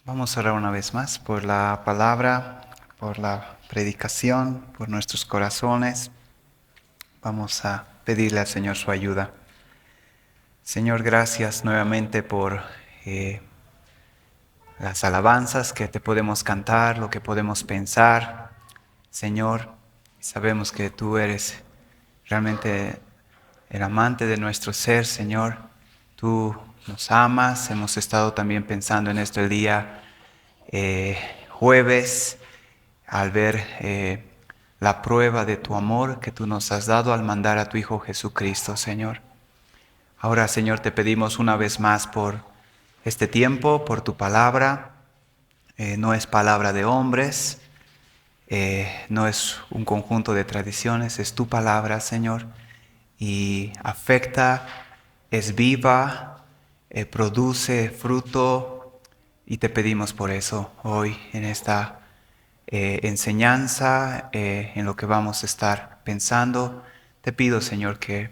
Vamos a orar una vez más por la palabra, por la predicación, por nuestros corazones. Vamos a pedirle al Señor su ayuda. Señor, gracias nuevamente por las alabanzas que te podemos cantar, lo que podemos pensar. Señor, sabemos que tú eres realmente el amante de nuestro ser, Señor. Tú nos amas. Hemos estado también pensando en esto el día jueves, al ver la prueba de tu amor que tú nos has dado al mandar a tu Hijo Jesucristo, Señor. Ahora, Señor, te pedimos una vez más por este tiempo, por tu palabra. No es palabra de hombres, no es un conjunto de tradiciones, es tu palabra, Señor, y afecta, es viva, produce fruto, y te pedimos por eso hoy en esta enseñanza, en lo que vamos a estar pensando. Te pido, Señor, que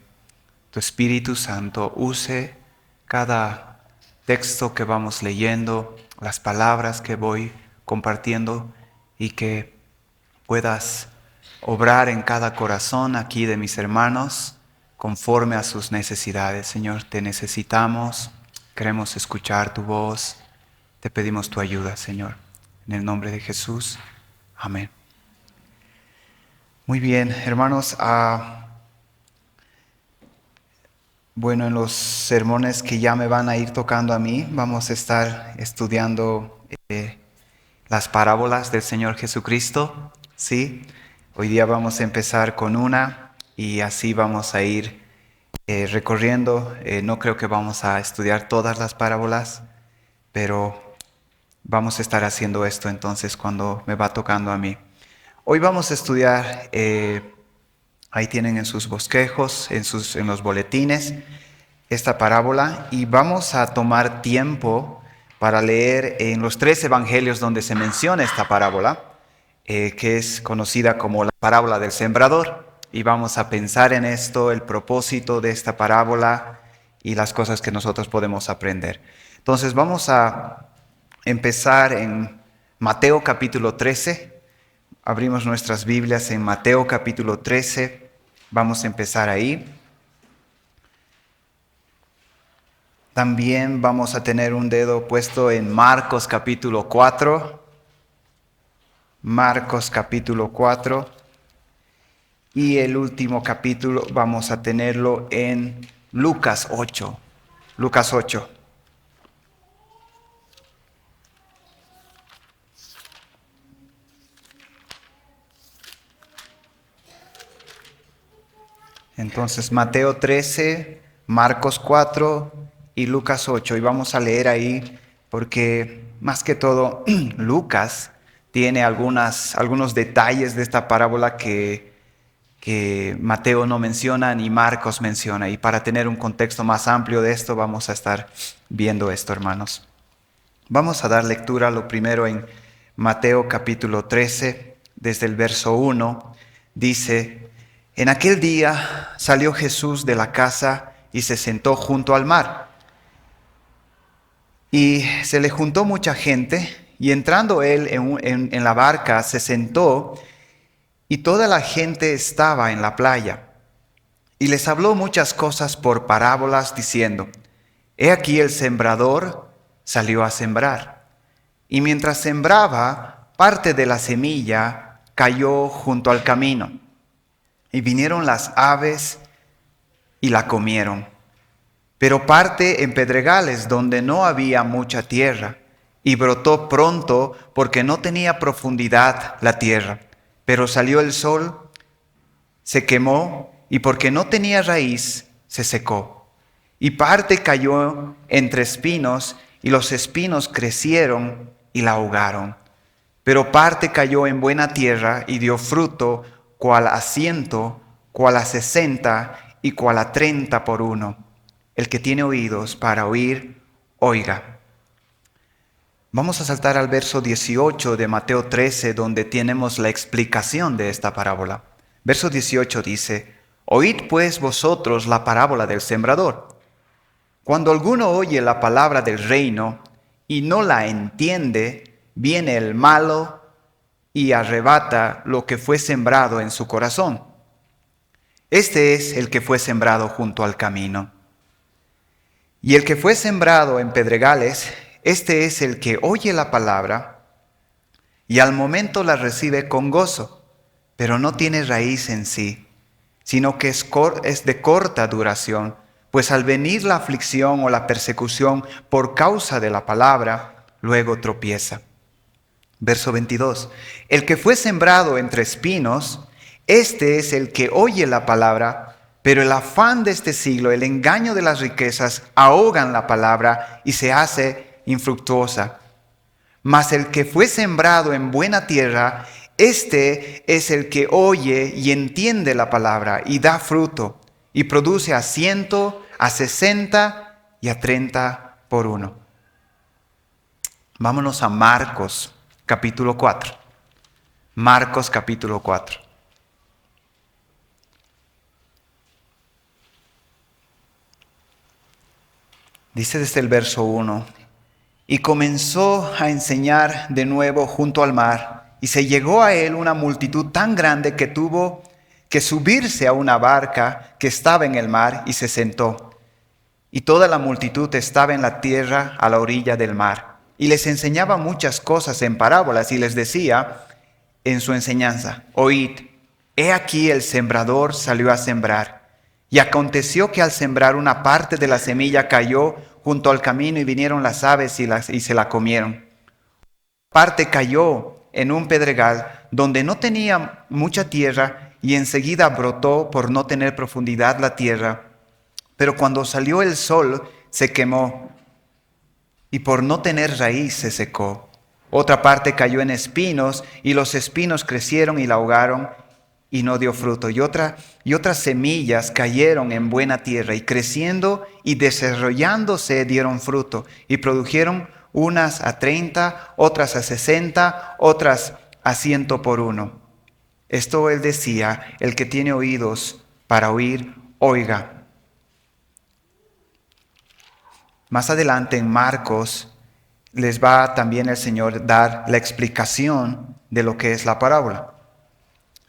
tu Espíritu Santo use cada texto que vamos leyendo, las palabras que voy compartiendo, y que puedas obrar en cada corazón aquí de mis hermanos conforme a sus necesidades. Señor, te necesitamos, queremos escuchar tu voz, te pedimos tu ayuda, Señor. En el nombre de Jesús, amén. Muy bien, hermanos. Bueno, en los sermones que ya me van a ir tocando a mí, vamos a estar estudiando las parábolas del Señor Jesucristo, ¿sí? Hoy día vamos a empezar con una y así vamos a ir recorriendo. No creo que vamos a estudiar todas las parábolas, pero vamos a estar haciendo esto entonces cuando me va tocando a mí. Hoy vamos a estudiar, ahí tienen en sus bosquejos, en los boletines, esta parábola, y vamos a tomar tiempo para leer en los 3 evangelios donde se menciona esta parábola, que es conocida como la parábola del sembrador. Y vamos a pensar en esto, el propósito de esta parábola y las cosas que nosotros podemos aprender. Entonces vamos a empezar en Mateo capítulo 13. Abrimos nuestras Biblias en Mateo capítulo 13. Vamos a empezar ahí. También vamos a tener un dedo puesto en Marcos capítulo 4. Marcos capítulo 4. Y el último capítulo vamos a tenerlo en Lucas 8. Lucas 8. Entonces Mateo 13, Marcos 4 y Lucas 8. Y vamos a leer ahí porque más que todo Lucas tiene algunos detalles de esta parábola que Mateo no menciona ni Marcos menciona. Y para tener un contexto más amplio de esto vamos a estar viendo esto, hermanos. Vamos a dar lectura lo primero en Mateo capítulo 13, desde el verso 1. Dice: en aquel día salió Jesús de la casa y se sentó junto al mar. Y se le juntó mucha gente, y entrando él en la barca se sentó, y toda la gente estaba en la playa. Y les habló muchas cosas por parábolas, diciendo: he aquí el sembrador salió a sembrar. Y mientras sembraba, parte de la semilla cayó junto al camino. Y vinieron las aves y la comieron. Pero parte en pedregales donde no había mucha tierra, y brotó pronto porque no tenía profundidad la tierra. Pero salió el sol, se quemó, y porque no tenía raíz, se secó. Y parte cayó entre espinos, y los espinos crecieron y la ahogaron. Pero parte cayó en buena tierra y dio fruto, cual a 100, cual a 60 y cual a 30 por uno. El que tiene oídos para oír, oiga. Vamos a saltar al verso 18 de Mateo 13, donde tenemos la explicación de esta parábola. Verso 18 dice: oíd pues vosotros la parábola del sembrador. Cuando alguno oye la palabra del reino y no la entiende, viene el malo y arrebata lo que fue sembrado en su corazón. Este es el que fue sembrado junto al camino. Y el que fue sembrado en pedregales, este es el que oye la palabra y al momento la recibe con gozo, pero no tiene raíz en sí, sino que es de corta duración, pues al venir la aflicción o la persecución por causa de la palabra, luego tropieza. Verso 22. El que fue sembrado entre espinos, este es el que oye la palabra, pero el afán de este siglo, el engaño de las riquezas, ahogan la palabra y se hace infructuosa. Mas el que fue sembrado en buena tierra, este es el que oye y entiende la palabra y da fruto, y produce a 100, a 60 y a 30 por uno. Vámonos a Marcos, capítulo 4. Marcos, capítulo 4. Dice desde el verso 1, y comenzó a enseñar de nuevo junto al mar, y se llegó a él una multitud tan grande que tuvo que subirse a una barca que estaba en el mar y se sentó. Y toda la multitud estaba en la tierra a la orilla del mar. Y les enseñaba muchas cosas en parábolas y les decía en su enseñanza, oíd, he aquí el sembrador salió a sembrar. Y aconteció que al sembrar una parte de la semilla cayó junto al camino y vinieron las aves y se la comieron. Parte cayó en un pedregal donde no tenía mucha tierra y enseguida brotó por no tener profundidad la tierra. Pero cuando salió el sol se quemó y por no tener raíz se secó. Otra parte cayó en espinos y los espinos crecieron y la ahogaron y no dio fruto. Y otras semillas cayeron en buena tierra y creciendo y desarrollándose dieron fruto y produjeron unas a 30, otras a 60, otras a 100 por uno. Esto él decía, el que tiene oídos para oír, oiga. Más adelante en Marcos les va también el Señor dar la explicación de lo que es la parábola.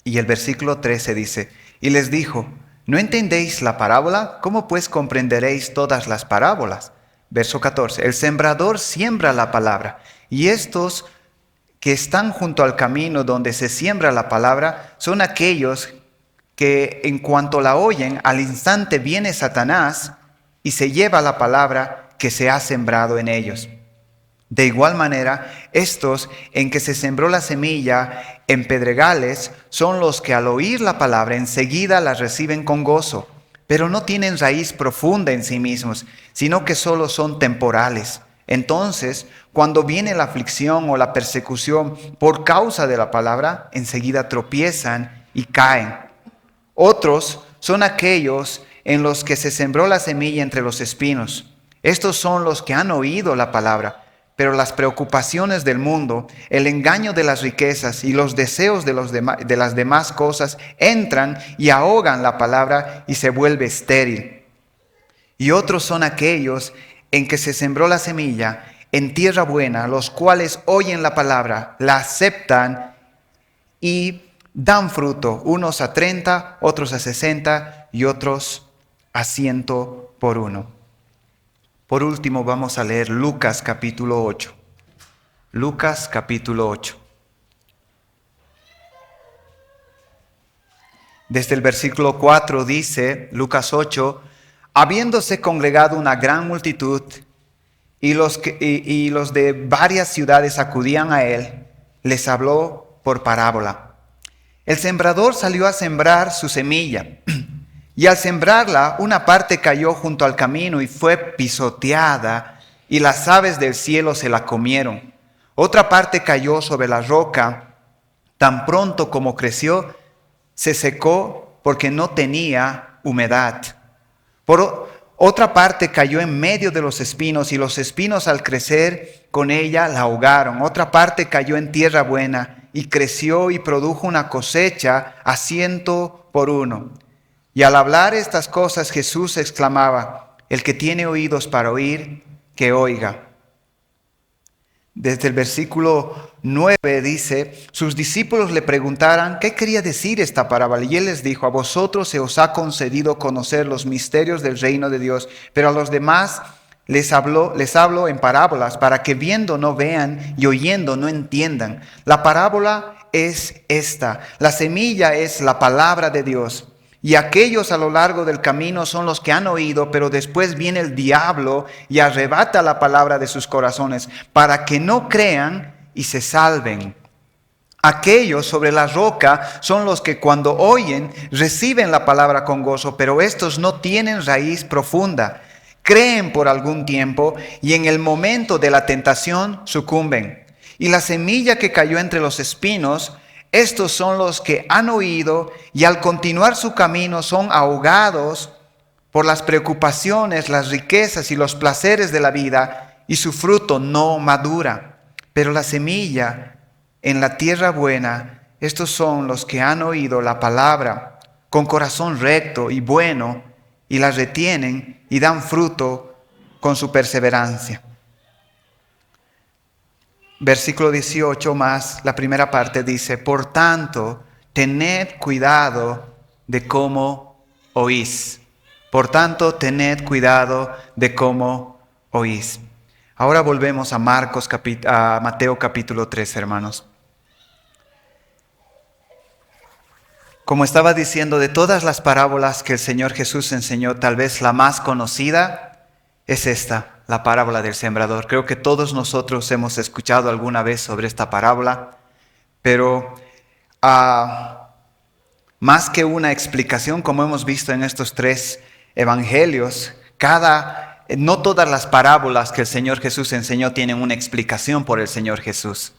Y el versículo 13 dice, y les dijo, ¿no entendéis la parábola? ¿Cómo pues comprenderéis todas las parábolas? Verso 14, el sembrador siembra la palabra, y estos que están junto al camino donde se siembra la palabra son aquellos que en cuanto la oyen, al instante viene Satanás y se lleva la palabra que se ha sembrado en ellos. De igual manera, estos en que se sembró la semilla en pedregales son los que al oír la palabra enseguida la reciben con gozo, pero no tienen raíz profunda en sí mismos, sino que solo son temporales. Entonces, cuando viene la aflicción o la persecución por causa de la palabra, enseguida tropiezan y caen. Otros son aquellos en los que se sembró la semilla entre los espinos. Estos son los que han oído la palabra, pero las preocupaciones del mundo, el engaño de las riquezas y los deseos de las demás cosas entran y ahogan la palabra y se vuelve estéril. Y otros son aquellos en que se sembró la semilla en tierra buena, los cuales oyen la palabra, la aceptan y dan fruto, unos a 30, otros a 60 y otros a 100 por uno. Por último, vamos a leer Lucas capítulo 8. Lucas capítulo 8. Desde el versículo 4 dice, Lucas 8, habiéndose congregado una gran multitud y los de varias ciudades acudían a él, les habló por parábola. El sembrador salió a sembrar su semilla. Y al sembrarla, una parte cayó junto al camino y fue pisoteada, y las aves del cielo se la comieron. Otra parte cayó sobre la roca, tan pronto como creció, se secó porque no tenía humedad. Otra parte cayó en medio de los espinos, y los espinos al crecer con ella la ahogaron. Otra parte cayó en tierra buena, y creció y produjo una cosecha a 100 por uno. Y al hablar estas cosas Jesús exclamaba, el que tiene oídos para oír, que oiga. Desde el versículo 9 dice, sus discípulos le preguntaron qué quería decir esta parábola. Y él les dijo, a vosotros se os ha concedido conocer los misterios del reino de Dios, pero a los demás les hablo en parábolas para que viendo no vean y oyendo no entiendan. La parábola es esta. La semilla es la palabra de Dios. Y aquellos a lo largo del camino son los que han oído, pero después viene el diablo y arrebata la palabra de sus corazones para que no crean y se salven. Aquellos sobre la roca son los que cuando oyen reciben la palabra con gozo, pero estos no tienen raíz profunda. Creen por algún tiempo y en el momento de la tentación sucumben. Y la semilla que cayó entre los espinos, estos son los que han oído y al continuar su camino son ahogados por las preocupaciones, las riquezas y los placeres de la vida y su fruto no madura. Pero la semilla en la tierra buena, estos son los que han oído la palabra con corazón recto y bueno y la retienen y dan fruto con su perseverancia. Versículo 18 más, la primera parte dice, por tanto, tened cuidado de cómo oís. Por tanto, tened cuidado de cómo oís. Ahora volvemos a Mateo capítulo 3, hermanos. Como estaba diciendo, de todas las parábolas que el Señor Jesús enseñó, tal vez la más conocida es esta, la parábola del sembrador. Creo que todos nosotros hemos escuchado alguna vez sobre esta parábola, pero más que una explicación, como hemos visto en estos 3 evangelios, no todas las parábolas que el Señor Jesús enseñó tienen una explicación por el Señor Jesús.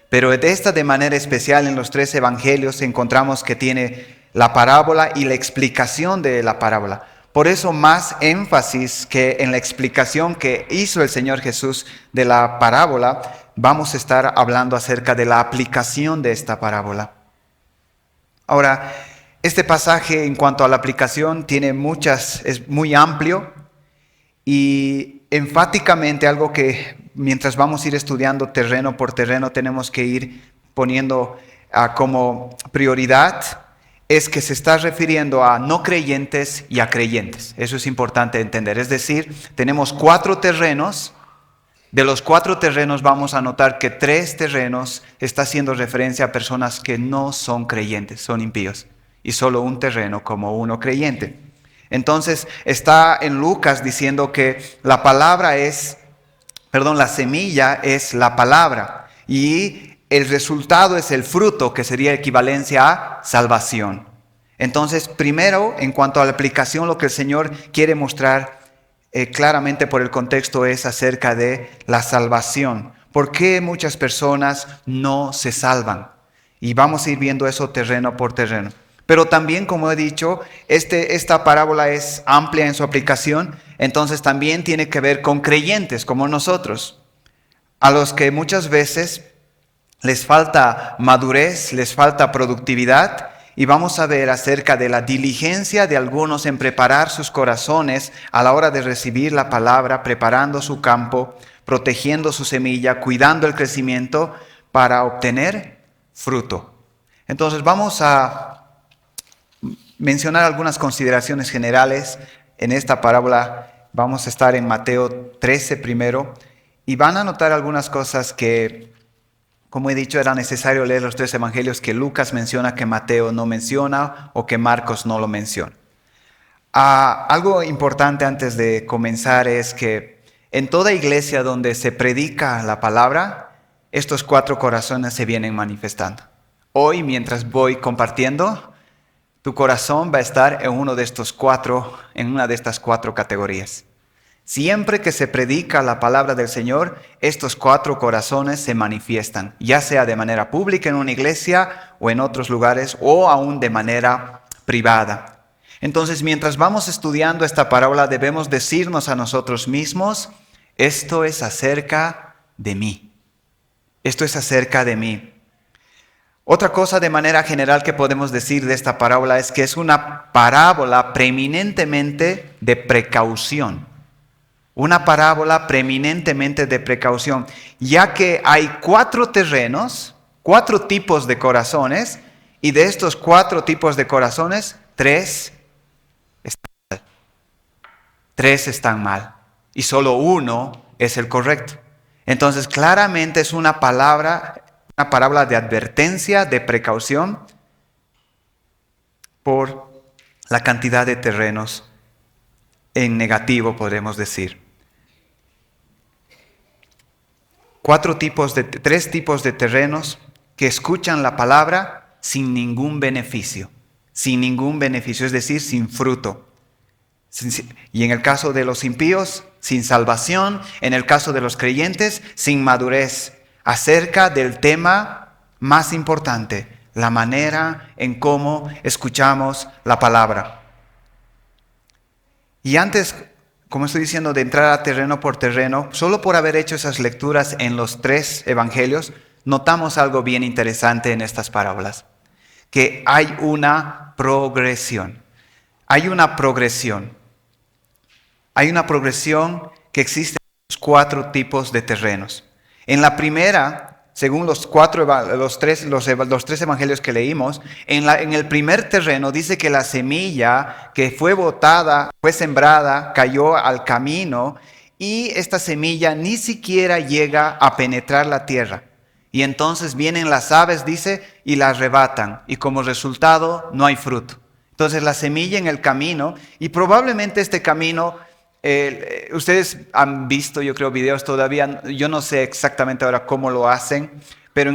Pero de manera especial en los 3 evangelios encontramos que tiene la parábola y la explicación de la parábola. Por eso más énfasis que en la explicación que hizo el Señor Jesús de la parábola, vamos a estar hablando acerca de la aplicación de esta parábola. Ahora, este pasaje en cuanto a la aplicación es muy amplio y enfáticamente algo que mientras vamos a ir estudiando terreno por terreno tenemos que ir poniendo como prioridad es que se está refiriendo a no creyentes y a creyentes. Eso es importante entender. Es decir, tenemos 4 terrenos. De los 4 terrenos vamos a notar que 3 terrenos está haciendo referencia a personas que no son creyentes, son impíos. Y solo un terreno como uno creyente. Entonces está en Lucas diciendo que la semilla es la palabra y el resultado es el fruto, que sería equivalencia a salvación. Entonces, primero, en cuanto a la aplicación, lo que el Señor quiere mostrar claramente por el contexto es acerca de la salvación. ¿Por qué muchas personas no se salvan? Y vamos a ir viendo eso terreno por terreno. Pero también, como he dicho, esta parábola es amplia en su aplicación, entonces también tiene que ver con creyentes como nosotros, a los que muchas veces les falta madurez, les falta productividad, y vamos a ver acerca de la diligencia de algunos en preparar sus corazones a la hora de recibir la palabra, preparando su campo, protegiendo su semilla, cuidando el crecimiento para obtener fruto. Entonces vamos a mencionar algunas consideraciones generales en esta parábola. Vamos a estar en Mateo 13 primero y van a notar algunas cosas que, como he dicho, era necesario leer los 3 evangelios que Lucas menciona, que Mateo no menciona o que Marcos no lo menciona. Algo importante antes de comenzar es que en toda iglesia donde se predica la palabra, estos 4 corazones se vienen manifestando. Hoy, mientras voy compartiendo, tu corazón va a estar en una de estas 4 categorías. Siempre que se predica la palabra del Señor, estos 4 corazones se manifiestan, ya sea de manera pública en una iglesia o en otros lugares, o aún de manera privada. Entonces, mientras vamos estudiando esta parábola, debemos decirnos a nosotros mismos, esto es acerca de mí. Esto es acerca de mí. Otra cosa de manera general que podemos decir de esta parábola es que es una parábola preeminentemente de precaución. una parábola preeminentemente de precaución, ya que hay 4 terrenos, 4 tipos de corazones, y de estos 4 tipos de corazones, 3 están mal. 3 están mal, y solo uno es el correcto. Entonces, claramente es una parábola de advertencia, de precaución, por la cantidad de terrenos en negativo, podemos decir. 3 tipos de terrenos que escuchan la palabra sin ningún beneficio, es decir, sin fruto. Y en el caso de los impíos, sin salvación; en el caso de los creyentes, sin madurez acerca del tema más importante, la manera en cómo escuchamos la palabra. Y antes, como estoy diciendo, de entrar a terreno por terreno, solo por haber hecho esas lecturas en los 3 evangelios, notamos algo bien interesante en estas parábolas, que hay una progresión. Hay una progresión que existe en los 4 tipos de terrenos. En la primera, según los 3 evangelios que leímos, en el primer terreno dice que la semilla que fue botada, fue sembrada, cayó al camino, y esta semilla ni siquiera llega a penetrar la tierra. Y entonces vienen las aves, dice, y la arrebatan, y como resultado no hay fruto. Entonces la semilla en el camino, y probablemente este camino, ustedes han visto, yo creo, videos todavía, yo no sé exactamente ahora cómo lo hacen, pero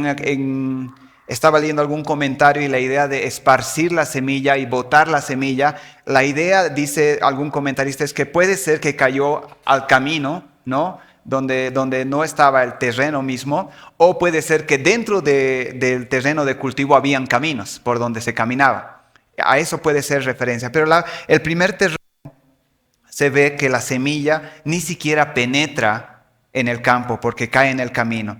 estaba leyendo algún comentario, y la idea de esparcir la semilla y botar la semilla, la idea, dice algún comentarista, es que puede ser que cayó al camino, ¿no?, donde no estaba el terreno mismo, o puede ser que dentro del terreno de cultivo habían caminos por donde se caminaba. A eso puede ser referencia. Pero el primer terreno, se ve que la semilla ni siquiera penetra en el campo porque cae en el camino.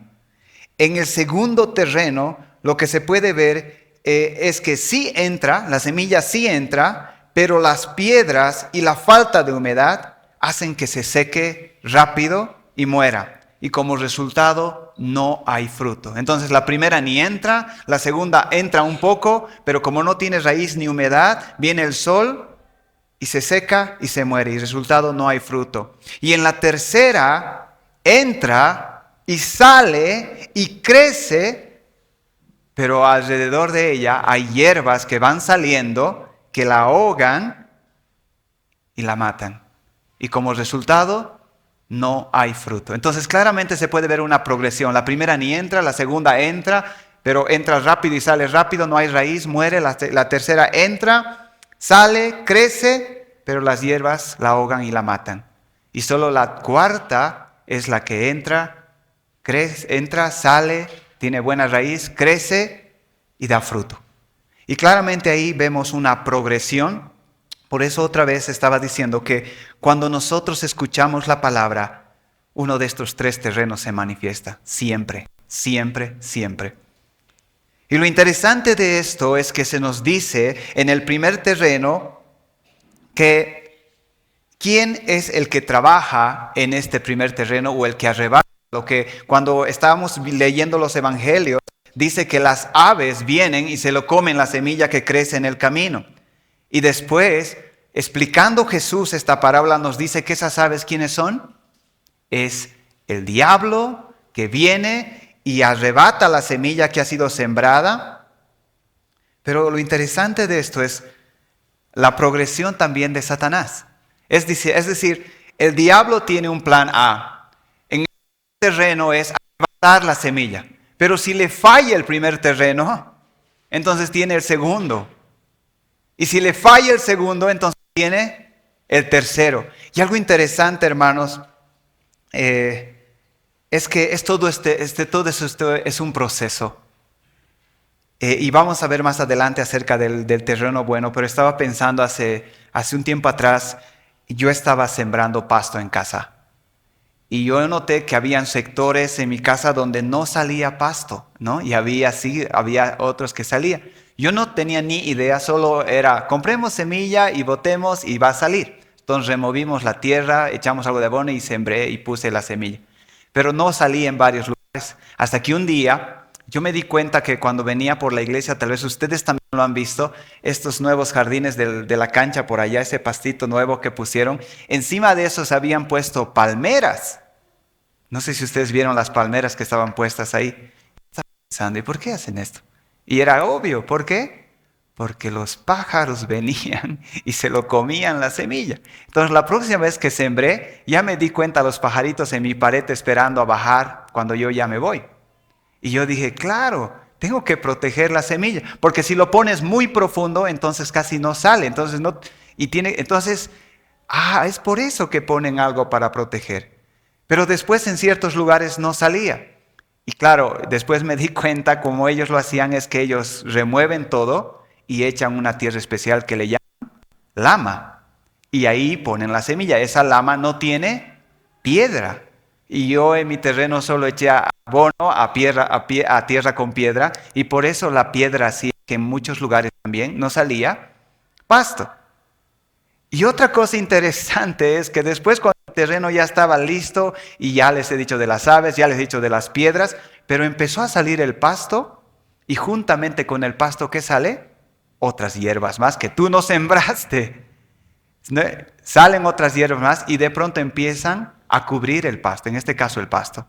En el segundo terreno, lo que se puede ver es que sí entra, la semilla sí entra, pero las piedras y la falta de humedad hacen que se seque rápido y muera. Y como resultado, no hay fruto. Entonces la primera ni entra, la segunda entra un poco, pero como no tiene raíz ni humedad, viene el sol y se seca y se muere, y resultado no hay fruto. Y en la tercera entra y sale y crece, pero alrededor de ella hay hierbas que van saliendo, que la ahogan y la matan. Y como resultado no hay fruto. Entonces claramente se puede ver una progresión. La primera ni entra, la segunda entra, pero entra rápido y sale rápido, no hay raíz, muere. La tercera entra, sale, crece, pero las hierbas la ahogan y la matan. Y solo la cuarta es la que entra, sale, tiene buena raíz, crece y da fruto. Y claramente ahí vemos una progresión. Por eso otra vez estaba diciendo que cuando nosotros escuchamos la palabra, uno de estos 3 terrenos se manifiesta. Siempre, siempre, siempre. Y lo interesante de esto es que se nos dice en el primer terreno que quién es el que trabaja en este primer terreno o el que arrebata. Lo que cuando estábamos leyendo los evangelios, dice que las aves vienen y se lo comen la semilla que crece en el camino. Y después, explicando Jesús esta parábola, nos dice que esas aves, ¿quiénes son? Es el diablo que viene y arrebata la semilla que ha sido sembrada. Pero lo interesante de esto es la progresión también de Satanás. Es decir, el diablo tiene un plan A. En el terreno es arrebatar la semilla. Pero si le falla el primer terreno, entonces tiene el segundo. Y si le falla el segundo, entonces tiene el tercero. Y algo interesante, hermanos, es que todo esto es un proceso. Y vamos a ver más adelante acerca del terreno bueno, pero estaba pensando hace un tiempo atrás, yo estaba sembrando pasto en casa. Y yo noté que habían sectores en mi casa donde no salía pasto, ¿no? Y había otros que salían. Yo no tenía ni idea, solo era, compremos semilla y botemos y va a salir. Entonces removimos la tierra, echamos algo de abono y sembré y puse la semilla. Pero no salí en varios lugares. Hasta que un día yo me di cuenta que cuando venía por la iglesia, tal vez ustedes también lo han visto, estos nuevos jardines de la cancha por allá, ese pastito nuevo que pusieron, encima de esos habían puesto palmeras. No sé si ustedes vieron las palmeras que estaban puestas ahí. Estaba pensando, ¿y por qué hacen esto? Y era obvio, ¿por qué? Porque los pájaros venían y se lo comían la semilla. Entonces la próxima vez que sembré, ya me di cuenta los pajaritos en mi pared esperando a bajar cuando yo ya me voy. Y yo dije, claro, tengo que proteger la semilla, porque si lo pones muy profundo, entonces casi no sale. Es por eso que ponen algo para proteger. Pero después en ciertos lugares no salía. Y claro, después me di cuenta como ellos lo hacían es que ellos remueven todo y echan una tierra especial que le llaman lama. Y ahí ponen la semilla. Esa lama no tiene piedra. Y yo en mi terreno solo eché abono a tierra con piedra. Y por eso la piedra hacía que en muchos lugares también no salía pasto. Y otra cosa interesante es que después cuando el terreno ya estaba listo y ya les he dicho de las aves, ya les he dicho de las piedras, pero empezó a salir el pasto y juntamente con el pasto, ¿qué sale? Otras hierbas más que tú no sembraste. Salen otras hierbas más y de pronto empiezan a cubrir el pasto, en este caso el pasto.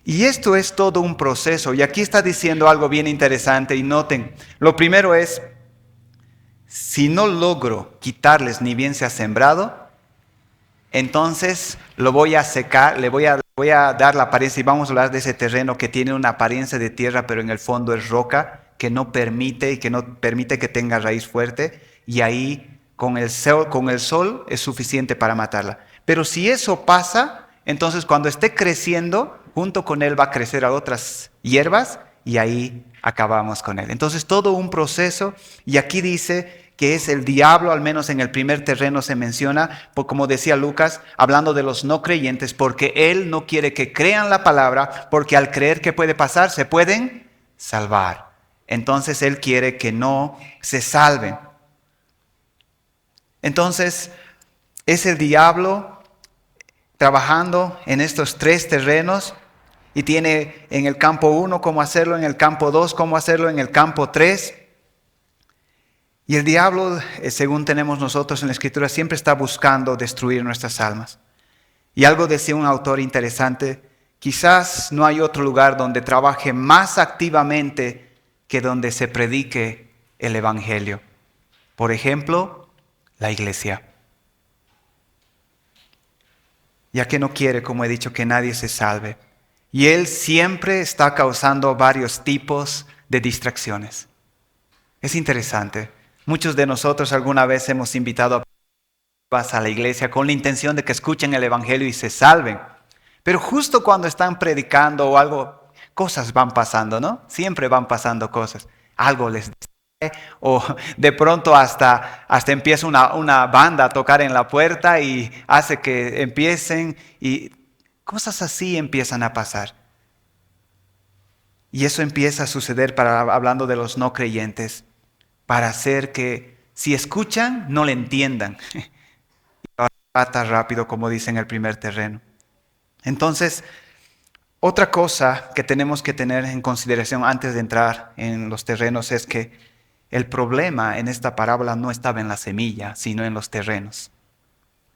Y esto es todo un proceso y aquí está diciendo algo bien interesante y noten, lo primero es, si no logro quitarles ni bien se ha sembrado, entonces lo voy a secar, le voy a dar la apariencia y vamos a hablar de ese terreno que tiene una apariencia de tierra pero en el fondo es roca que no permite que tenga raíz fuerte y ahí con el sol es suficiente para matarla. Pero si eso pasa, entonces cuando esté creciendo, junto con él va a crecer a otras hierbas y ahí acabamos con él. Entonces todo un proceso y aquí dice que es el diablo, al menos en el primer terreno se menciona, como decía Lucas, hablando de los no creyentes, porque él no quiere que crean la palabra, porque al creer que puede pasar, se pueden salvar. Entonces él quiere que no se salven. Entonces es el diablo trabajando en estos tres terrenos y tiene en el campo 1 cómo hacerlo, en el campo 2 cómo hacerlo, en el campo 3. Y el diablo, según tenemos nosotros en la Escritura, siempre está buscando destruir nuestras almas. Y algo decía un autor interesante, quizás no hay otro lugar donde trabaje más activamente que donde se predique el Evangelio. Por ejemplo, la iglesia. Ya que no quiere, como he dicho, que nadie se salve. Y él siempre está causando varios tipos de distracciones. Es interesante. Muchos de nosotros alguna vez hemos invitado a la iglesia con la intención de que escuchen el Evangelio y se salven. Pero justo cuando están predicando o algo, cosas van pasando, ¿no? Siempre van pasando cosas. Algo les distrae o de pronto hasta empieza una banda a tocar en la puerta y hace que empiecen y cosas así empiezan a pasar. Y eso empieza a suceder hablando de los no creyentes, para hacer que si escuchan, no le entiendan. Y pata rápido, como dice en el primer terreno. Entonces, otra cosa que tenemos que tener en consideración antes de entrar en los terrenos es que el problema en esta parábola no estaba en la semilla, sino en los terrenos.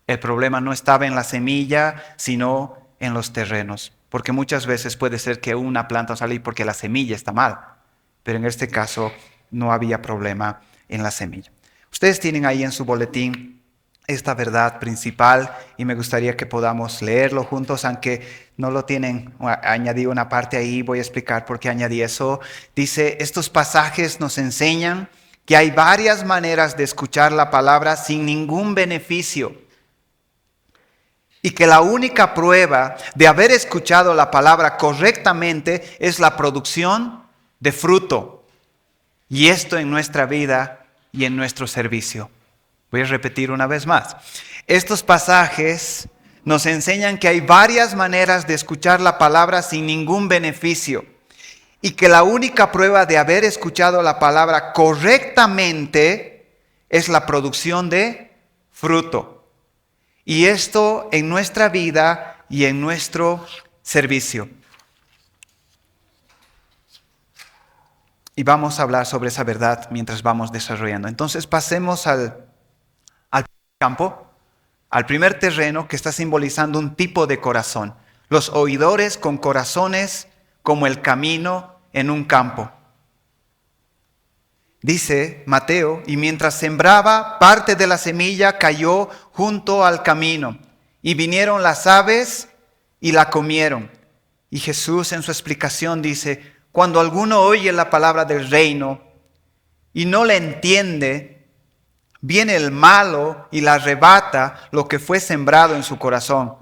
El problema no estaba en la semilla, sino en los terrenos. Porque muchas veces puede ser que una planta salga porque la semilla está mal. Pero en este caso no había problema en la semilla. Ustedes tienen ahí en su boletín esta verdad principal y me gustaría que podamos leerlo juntos, aunque no lo tienen. Añadí una parte ahí, voy a explicar por qué añadí eso. Dice, estos pasajes nos enseñan que hay varias maneras de escuchar la palabra sin ningún beneficio. Y que la única prueba de haber escuchado la palabra correctamente es la producción de fruto. Y esto en nuestra vida y en nuestro servicio. Voy a repetir una vez más. Estos pasajes nos enseñan que hay varias maneras de escuchar la palabra sin ningún beneficio. Y que la única prueba de haber escuchado la palabra correctamente es la producción de fruto. Y esto en nuestra vida y en nuestro servicio. Y vamos a hablar sobre esa verdad mientras vamos desarrollando. Entonces pasemos al campo, al primer terreno que está simbolizando un tipo de corazón. Los oidores con corazones como el camino en un campo. Dice Mateo, y mientras sembraba, parte de la semilla cayó junto al camino, y vinieron las aves y la comieron. Y Jesús en su explicación dice, cuando alguno oye la palabra del reino y no la entiende, viene el malo y la arrebata lo que fue sembrado en su corazón.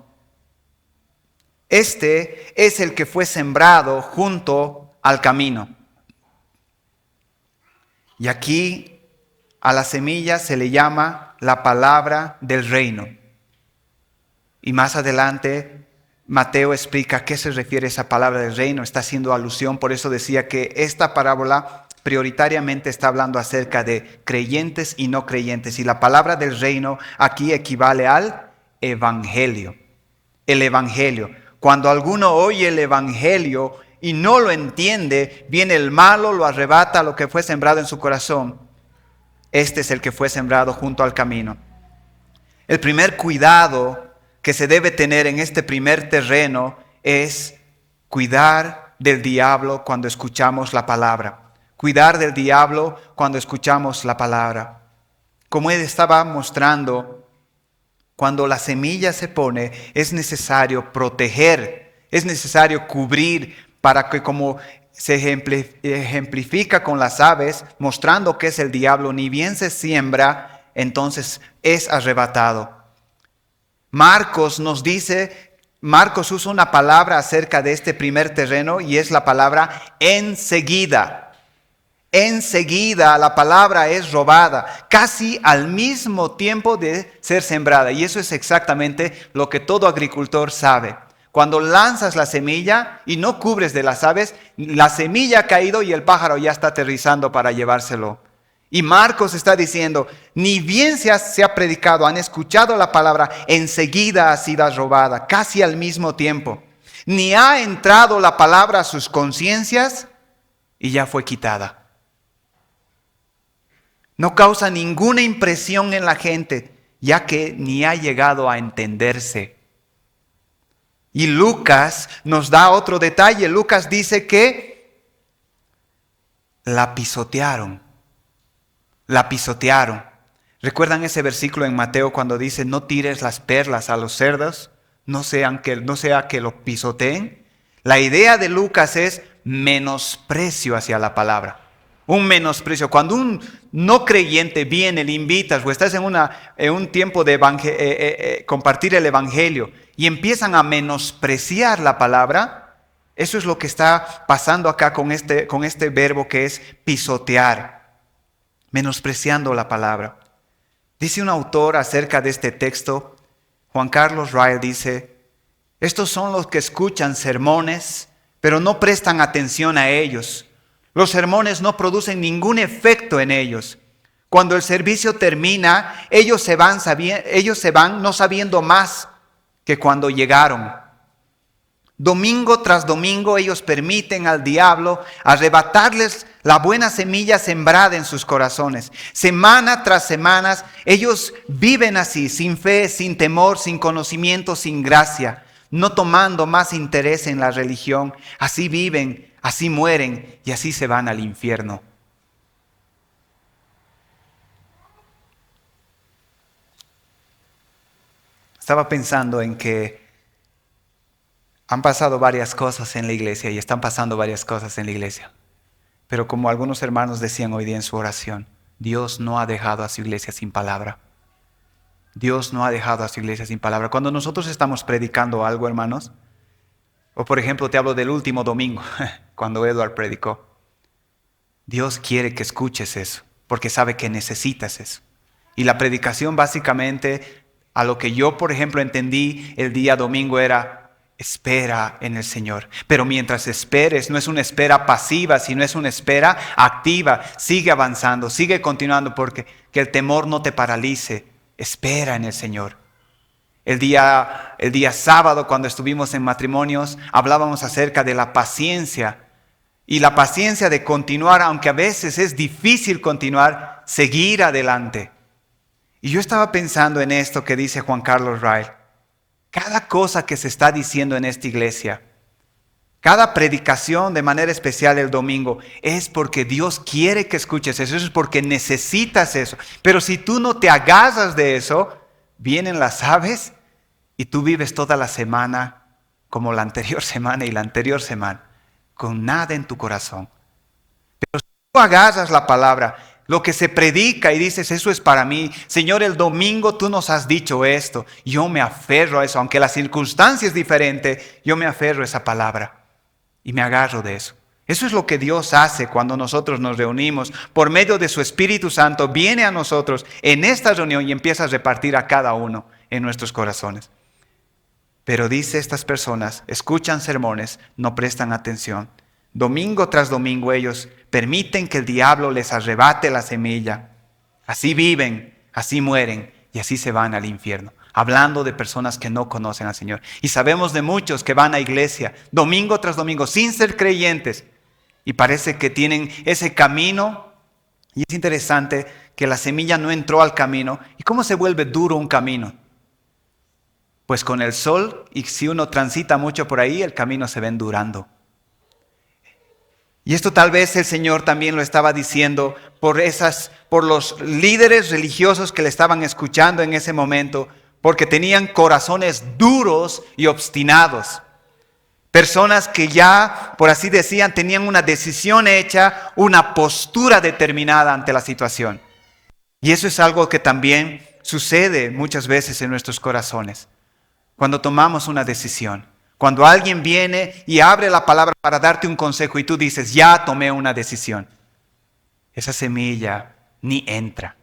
Este es el que fue sembrado junto al camino. Y aquí a la semilla se le llama la palabra del reino. Y más adelante Mateo explica a qué se refiere esa palabra del reino. Está haciendo alusión, por eso decía que esta parábola prioritariamente está hablando acerca de creyentes y no creyentes. Y la palabra del reino aquí equivale al evangelio. El evangelio. Cuando alguno oye el evangelio y no lo entiende, viene el malo, lo arrebata lo que fue sembrado en su corazón. Este es el que fue sembrado junto al camino. El primer cuidado que se debe tener en este primer terreno es cuidar del diablo cuando escuchamos la palabra. Cuidar del diablo cuando escuchamos la palabra. Como él estaba mostrando, cuando la semilla se pone, es necesario proteger, es necesario cubrir para que, como se ejemplifica con las aves, mostrando que es el diablo, ni bien se siembra, entonces es arrebatado. Marcos nos dice, Marcos usa una palabra acerca de este primer terreno y es la palabra enseguida. Enseguida la palabra es robada, casi al mismo tiempo de ser sembrada. Y eso es exactamente lo que todo agricultor sabe. Cuando lanzas la semilla y no cubres de las aves, la semilla ha caído y el pájaro ya está aterrizando para llevárselo. Y Marcos está diciendo, ni bien se ha predicado, han escuchado la palabra, enseguida ha sido robada, casi al mismo tiempo. Ni ha entrado la palabra a sus conciencias y ya fue quitada. No causa ninguna impresión en la gente, ya que ni ha llegado a entenderse. Y Lucas nos da otro detalle. Lucas dice que la pisotearon. La pisotearon. ¿Recuerdan ese versículo en Mateo cuando dice, no tires las perlas a los cerdos, no sea que lo pisoteen? La idea de Lucas es menosprecio hacia la palabra. Un menosprecio. Cuando un no creyente viene, le invitas o estás en un tiempo de compartir el evangelio y empiezan a menospreciar la palabra, eso es lo que está pasando acá con este verbo que es pisotear, menospreciando la palabra. Dice un autor acerca de este texto, Juan Carlos Ryle dice, estos son los que escuchan sermones, pero no prestan atención a ellos. Los sermones no producen ningún efecto en ellos. Cuando el servicio termina, ellos se van no sabiendo más que cuando llegaron. Domingo tras domingo ellos permiten al diablo arrebatarles la buena semilla sembrada en sus corazones. Semana tras semana ellos viven así, sin fe, sin temor, sin conocimiento, sin gracia, no tomando más interés en la religión. Así viven, así mueren y así se van al infierno. Estaba pensando en que han pasado varias cosas en la iglesia y están pasando varias cosas en la iglesia. Pero como algunos hermanos decían hoy día en su oración, Dios no ha dejado a su iglesia sin palabra. Dios no ha dejado a su iglesia sin palabra. Cuando nosotros estamos predicando algo, hermanos, o por ejemplo te hablo del último domingo, cuando Edward predicó, Dios quiere que escuches eso, porque sabe que necesitas eso. Y la predicación básicamente, a lo que yo por ejemplo entendí el día domingo era, espera en el Señor. Pero mientras esperes, no es una espera pasiva, sino es una espera activa. Sigue avanzando, sigue continuando, porque que el temor no te paralice. Espera en el Señor. El día sábado, cuando estuvimos en matrimonios, hablábamos acerca de la paciencia. Y la paciencia de continuar, aunque a veces es difícil continuar, seguir adelante. Y yo estaba pensando en esto que dice Juan Carlos Ray. Cada cosa que se está diciendo en esta iglesia, cada predicación de manera especial el domingo, es porque Dios quiere que escuches eso, es porque necesitas eso. Pero si tú no te agarras de eso, vienen las aves y tú vives toda la semana como la anterior semana y la anterior semana, con nada en tu corazón. Pero si tú agarras la palabra, lo que se predica y dices, eso es para mí. Señor, el domingo tú nos has dicho esto. Yo me aferro a eso. Aunque la circunstancia es diferente, yo me aferro a esa palabra y me agarro de eso. Eso es lo que Dios hace cuando nosotros nos reunimos. Por medio de su Espíritu Santo, viene a nosotros en esta reunión y empieza a repartir a cada uno en nuestros corazones. Pero dice, estas personas escuchan sermones, no prestan atención. Domingo tras domingo ellos permiten que el diablo les arrebate la semilla. Así viven, así mueren y así se van al infierno. Hablando de personas que no conocen al Señor. Y sabemos de muchos que van a iglesia domingo tras domingo sin ser creyentes. Y parece que tienen ese camino. Y es interesante que la semilla no entró al camino. ¿Y cómo se vuelve duro un camino? Pues con el sol, y si uno transita mucho por ahí, el camino se va endurando. Y esto tal vez el Señor también lo estaba diciendo por los líderes religiosos que le estaban escuchando en ese momento, porque tenían corazones duros y obstinados. Personas que ya, por así decían, tenían una decisión hecha, una postura determinada ante la situación. Y eso es algo que también sucede muchas veces en nuestros corazones. Cuando tomamos una decisión, cuando alguien viene y abre la palabra para darte un consejo y tú dices, ya tomé una decisión, esa semilla ni entra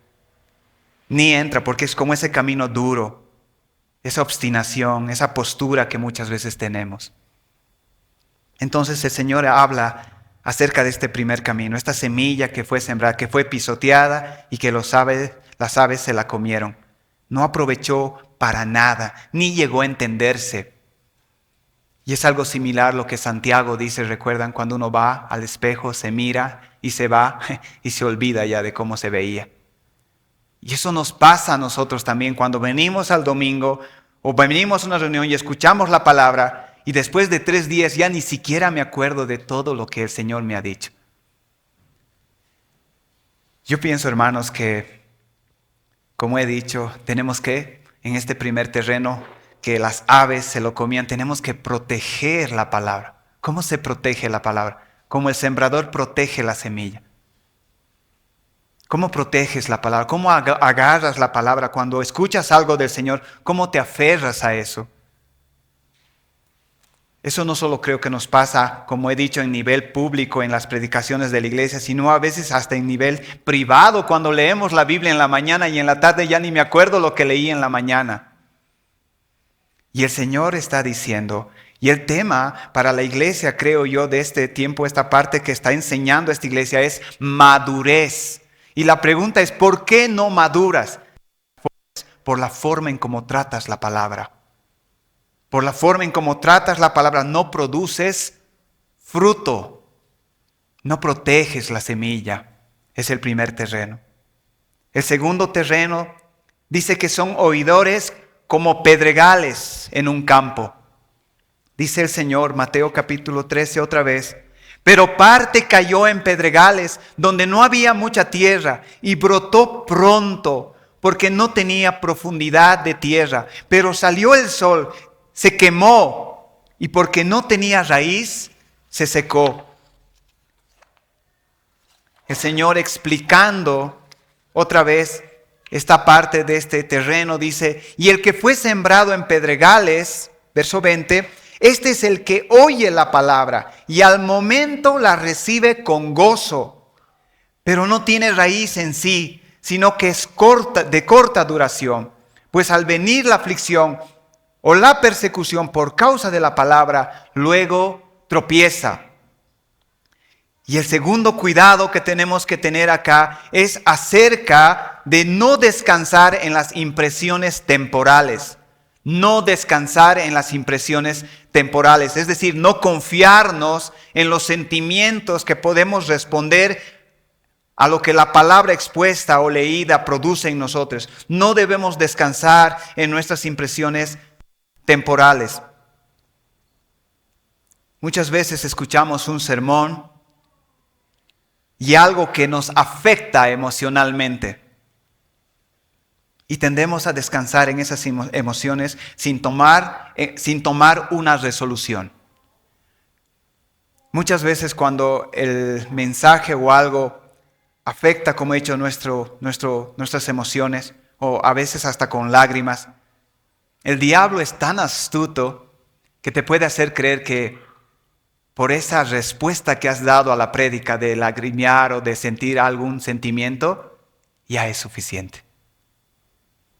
porque es como ese camino duro, esa obstinación, esa postura que muchas veces tenemos. Entonces el Señor habla acerca de este primer camino, esta semilla que fue sembrada, que fue pisoteada y que las aves se la comieron. No aprovechó para nada, ni llegó a entenderse. Y es algo similar lo que Santiago dice, recuerdan, cuando uno va al espejo, se mira y se va y se olvida ya de cómo se veía. Y eso nos pasa a nosotros también cuando venimos al domingo o venimos a una reunión y escuchamos la palabra y después de 3 días ya ni siquiera me acuerdo de todo lo que el Señor me ha dicho. Yo pienso, hermanos, que, como he dicho, tenemos que, en este primer terreno, que las aves se lo comían, tenemos que proteger la palabra. ¿Cómo se protege la palabra? Como el sembrador protege la semilla. ¿Cómo proteges la palabra? ¿Cómo agarras la palabra? Cuando escuchas algo del Señor, ¿cómo te aferras a eso? Eso no solo creo que nos pasa, como he dicho, en nivel público, en las predicaciones de la iglesia, sino a veces hasta en nivel privado, cuando leemos la Biblia en la mañana y en la tarde ya ni me acuerdo lo que leí en la mañana. Y el Señor está diciendo, y el tema para la iglesia, creo yo, de este tiempo, esta parte que está enseñando esta iglesia es madurez. Y la pregunta es, ¿por qué no maduras? Por la forma en cómo tratas la palabra. Por la forma en cómo tratas la palabra no produces fruto. No proteges la semilla. Es el primer terreno. El segundo terreno dice que son oidores como pedregales en un campo. Dice el Señor, Mateo capítulo 13 otra vez. Pero parte cayó en pedregales donde no había mucha tierra y brotó pronto porque no tenía profundidad de tierra. Pero salió el sol, se quemó y porque no tenía raíz, se secó. El Señor explicando otra vez esta parte de este terreno dice, y el que fue sembrado en pedregales, verso 20, este es el que oye la palabra y al momento la recibe con gozo, pero no tiene raíz en sí, sino que es de corta duración. Pues al venir la aflicción o la persecución por causa de la palabra, luego tropieza. Y el segundo cuidado que tenemos que tener acá es acerca de no descansar en las impresiones temporales. No descansar en las impresiones temporales, es decir, no confiarnos en los sentimientos que podemos responder a lo que la palabra expuesta o leída produce en nosotros. No debemos descansar en nuestras impresiones temporales. Muchas veces escuchamos un sermón y algo que nos afecta emocionalmente. Y tendemos a descansar en esas emociones sin tomar una resolución. Muchas veces cuando el mensaje o algo afecta, como he dicho, nuestras emociones, o a veces hasta con lágrimas, el diablo es tan astuto que te puede hacer creer que por esa respuesta que has dado a la prédica de lagrimear o de sentir algún sentimiento, ya es suficiente.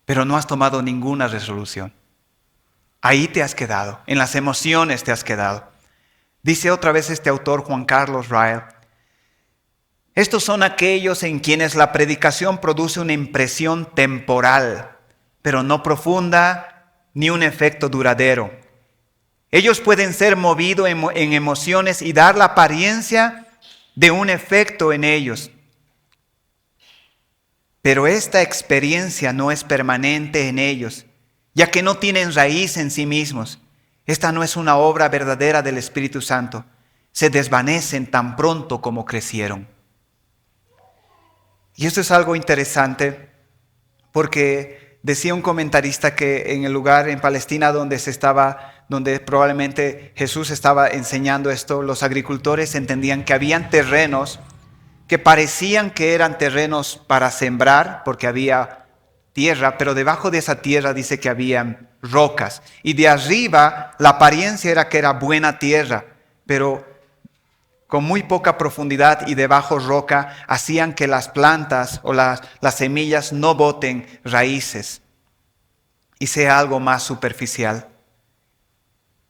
Pero no has tomado ninguna resolución. Ahí te has quedado, en las emociones te has quedado. Dice otra vez este autor, Juan Carlos Ryle, estos son aquellos en quienes la predicación produce una impresión temporal, pero no profunda ni un efecto duradero. Ellos pueden ser movidos en emociones y dar la apariencia de un efecto en ellos. Pero esta experiencia no es permanente en ellos, ya que no tienen raíz en sí mismos. Esta no es una obra verdadera del Espíritu Santo. Se desvanecen tan pronto como crecieron. Y esto es algo interesante porque decía un comentarista que en el lugar en Palestina donde probablemente Jesús estaba enseñando esto, los agricultores entendían que habían terrenos que parecían que eran terrenos para sembrar porque había tierra, pero debajo de esa tierra dice que habían rocas. Y de arriba la apariencia era que era buena tierra, pero con muy poca profundidad y debajo roca hacían que las plantas o las semillas no boten raíces y sea algo más superficial.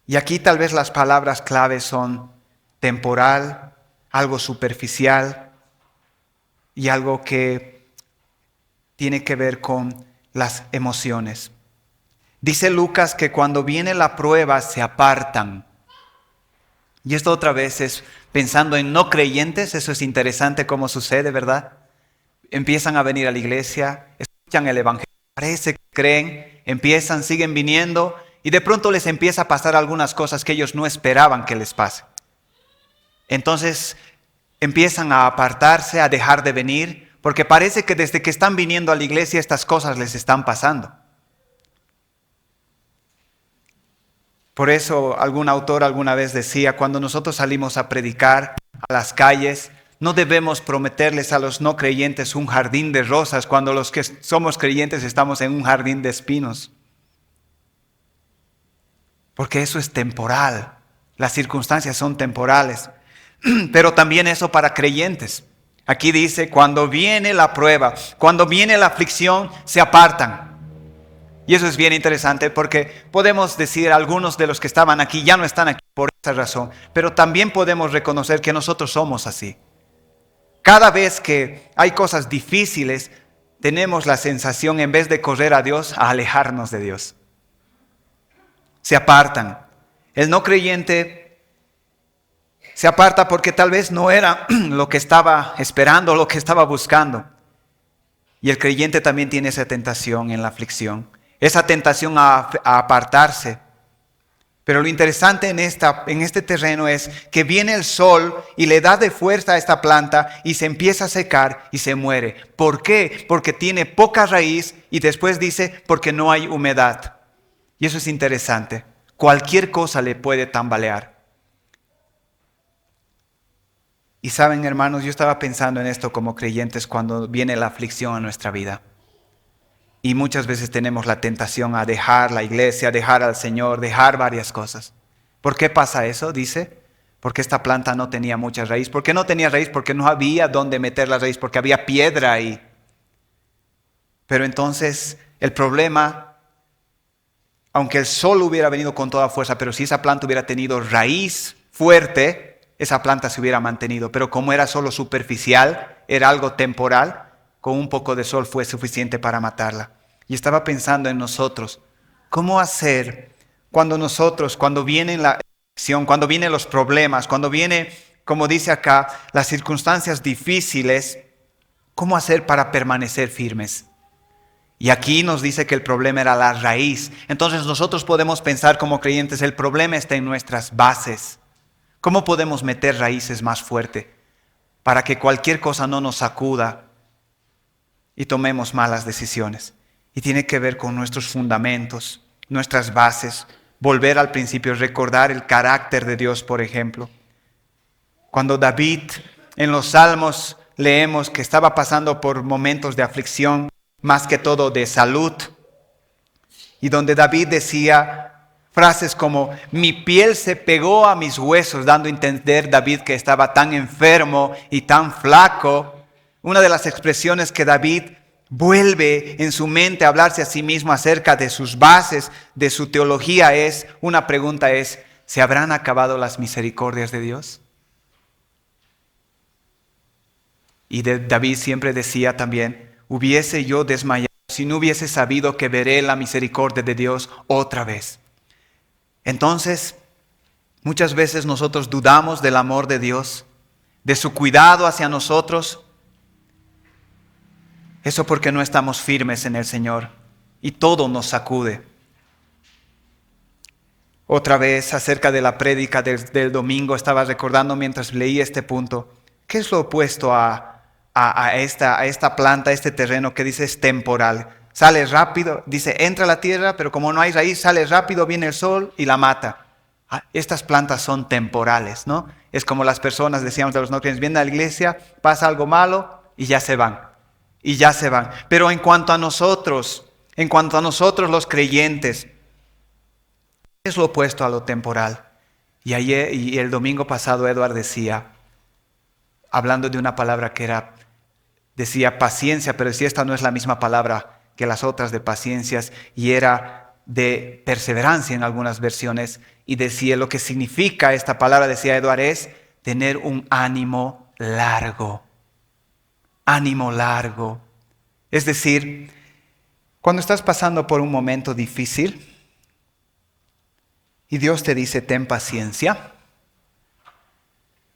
Y aquí tal vez las palabras claves son temporal, algo superficial y algo que tiene que ver con las emociones. Dice Lucas que cuando viene la prueba se apartan. Y esto otra vez es pensando en no creyentes, eso es interesante cómo sucede, ¿verdad? Empiezan a venir a la iglesia, escuchan el evangelio, parece que creen, siguen viniendo y de pronto les empieza a pasar algunas cosas que ellos no esperaban que les pase. Entonces empiezan a apartarse, a dejar de venir, porque parece que desde que están viniendo a la iglesia estas cosas les están pasando. Por eso algún autor alguna vez decía, cuando nosotros salimos a predicar a las calles, no debemos prometerles a los no creyentes un jardín de rosas cuando los que somos creyentes estamos en un jardín de espinos. Porque eso es temporal, las circunstancias son temporales, pero también eso para creyentes. Aquí dice, cuando viene la prueba, cuando viene la aflicción, se apartan. Y eso es bien interesante porque podemos decir, algunos de los que estaban aquí ya no están aquí por esa razón, pero también podemos reconocer que nosotros somos así. Cada vez que hay cosas difíciles, tenemos la sensación, en vez de correr a Dios, a alejarnos de Dios. Se apartan. El no creyente se aparta porque tal vez no era lo que estaba esperando, lo que estaba buscando. Y el creyente también tiene esa tentación en la aflicción. Esa tentación a apartarse. Pero lo interesante en este terreno es que viene el sol y le da de fuerza a esta planta y se empieza a secar y se muere. ¿Por qué? Porque tiene poca raíz y después dice porque no hay humedad. Y eso es interesante. Cualquier cosa le puede tambalear. Y saben, hermanos, yo estaba pensando en esto como creyentes cuando viene la aflicción a nuestra vida. Y muchas veces tenemos la tentación a dejar la iglesia, dejar al Señor, dejar varias cosas. ¿Por qué pasa eso? Dice, porque esta planta no tenía mucha raíz. ¿Por qué no tenía raíz? Porque no había dónde meter la raíz, porque había piedra ahí. Pero entonces el problema, aunque el sol hubiera venido con toda fuerza, pero si esa planta hubiera tenido raíz fuerte, esa planta se hubiera mantenido. Pero como era solo superficial, era algo temporal, con un poco de sol fue suficiente para matarla. Y estaba pensando en nosotros, ¿Cómo hacer cuando viene la aflicción, cuando vienen los problemas, cuando viene, como dice acá, las circunstancias difíciles? ¿Cómo hacer para permanecer firmes? Y aquí nos dice que el problema era la raíz. Entonces nosotros podemos pensar como creyentes, el problema está en nuestras bases. ¿Cómo podemos meter raíces más fuerte para que cualquier cosa no nos sacuda y tomemos malas decisiones? Y tiene que ver con nuestros fundamentos, nuestras bases, volver al principio, recordar el carácter de Dios, por ejemplo. Cuando David en los Salmos leemos que estaba pasando por momentos de aflicción, más que todo de salud, y donde David decía frases como, mi piel se pegó a mis huesos, dando a entender David que estaba tan enfermo y tan flaco. Una de las expresiones que David vuelve en su mente a hablarse a sí mismo acerca de sus bases, de su teología una pregunta es, ¿se habrán acabado las misericordias de Dios? Y David siempre decía también, hubiese yo desmayado si no hubiese sabido que veré la misericordia de Dios otra vez. Entonces, muchas veces nosotros dudamos del amor de Dios, de su cuidado hacia nosotros. Eso porque no estamos firmes en el Señor y todo nos sacude. Otra vez acerca de la prédica del domingo estaba recordando mientras leí este punto. ¿Qué es lo opuesto a esta planta, a este terreno que dice es temporal? Sale rápido, dice entra a la tierra, pero como no hay raíz, sale rápido, viene el sol y la mata. Estas plantas son temporales, ¿no? Es como las personas, decíamos de los no creyentes, vienen a la iglesia, pasa algo malo y ya se van. Y ya se van. Pero en cuanto a nosotros los creyentes, ¿qué es lo opuesto a lo temporal? Y el domingo pasado Edward decía, hablando de una palabra que decía paciencia, pero decía esta no es la misma palabra que las otras de paciencias, y era de perseverancia en algunas versiones, y decía lo que significa esta palabra, decía Edward, es tener un ánimo largo. Ánimo largo. Es decir, cuando estás pasando por un momento difícil y Dios te dice ten paciencia,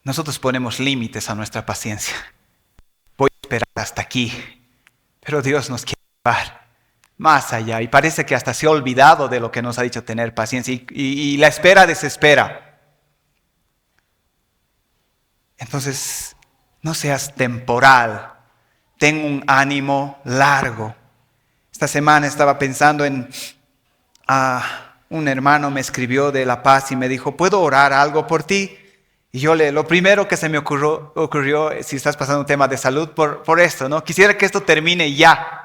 nosotros ponemos límites a nuestra paciencia. Voy a esperar hasta aquí, pero Dios nos quiere llevar más allá y parece que hasta se ha olvidado de lo que nos ha dicho tener paciencia y la espera desespera. Entonces, no seas temporal, ten un ánimo largo. Esta semana estaba pensando en un hermano me escribió de La Paz y me dijo, ¿puedo orar algo por ti? Y yo lo primero que se me ocurrió, si estás pasando un tema de salud, por esto, ¿no? Quisiera que esto termine ya.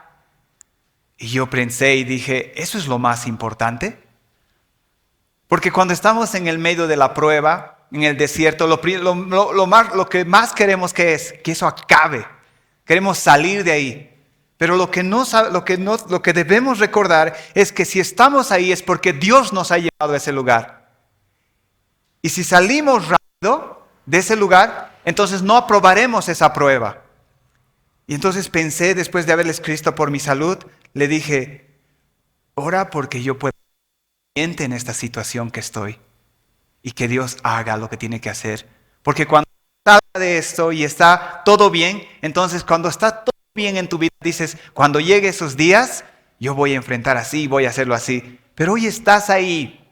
Y yo pensé y dije, ¿eso es lo más importante? Porque cuando estamos en el medio de la prueba, en el desierto, lo que más queremos que eso acabe. Queremos salir de ahí. Pero lo que debemos recordar es que si estamos ahí es porque Dios nos ha llevado a ese lugar. Y si salimos rápido de ese lugar, entonces no aprobaremos esa prueba. Y entonces pensé, después de haberle escrito por mi salud, le dije, ora porque yo pueda estar en esta situación que estoy. Y que Dios haga lo que tiene que hacer. Porque cuando salga de esto y está todo bien, entonces cuando está todo bien en tu vida, dices, cuando llegue esos días, yo voy a enfrentar así, voy a hacerlo así. Pero hoy estás ahí.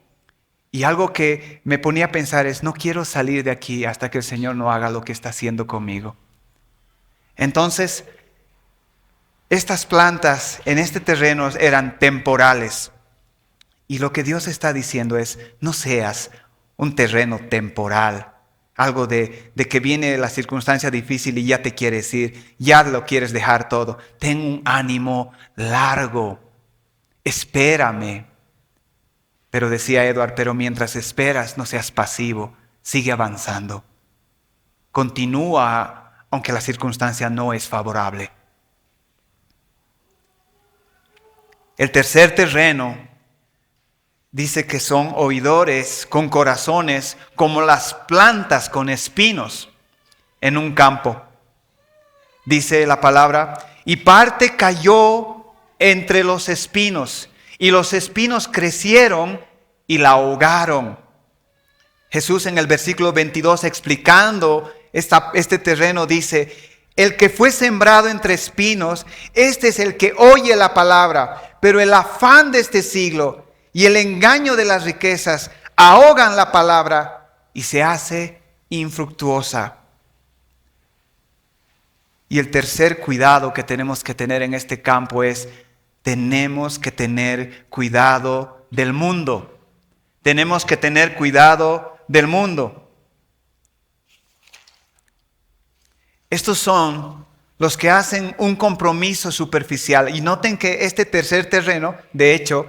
Y algo que me ponía a pensar es, no quiero salir de aquí hasta que el Señor no haga lo que está haciendo conmigo. Entonces, estas plantas en este terreno eran temporales. Y lo que Dios está diciendo es, no seas un terreno temporal. Algo de que viene la circunstancia difícil y ya te quieres ir, ya lo quieres dejar todo. Ten un ánimo largo. Espérame. Pero decía Edward, pero mientras esperas no seas pasivo, sigue avanzando. Continúa aunque la circunstancia no es favorable. El tercer terreno dice que son oidores con corazones como las plantas con espinos en un campo. Dice la palabra, y parte cayó entre los espinos y los espinos crecieron y la ahogaron. Jesús en el versículo 22 explicando este terreno dice: el que fue sembrado entre espinos, este es el que oye la palabra, pero el afán de este siglo y el engaño de las riquezas ahogan la palabra y se hace infructuosa. Y el tercer cuidado que tenemos que tener en este campo es: tenemos que tener cuidado del mundo. Tenemos que tener cuidado del mundo. Estos son los que hacen un compromiso superficial. Y noten que este tercer terreno, de hecho,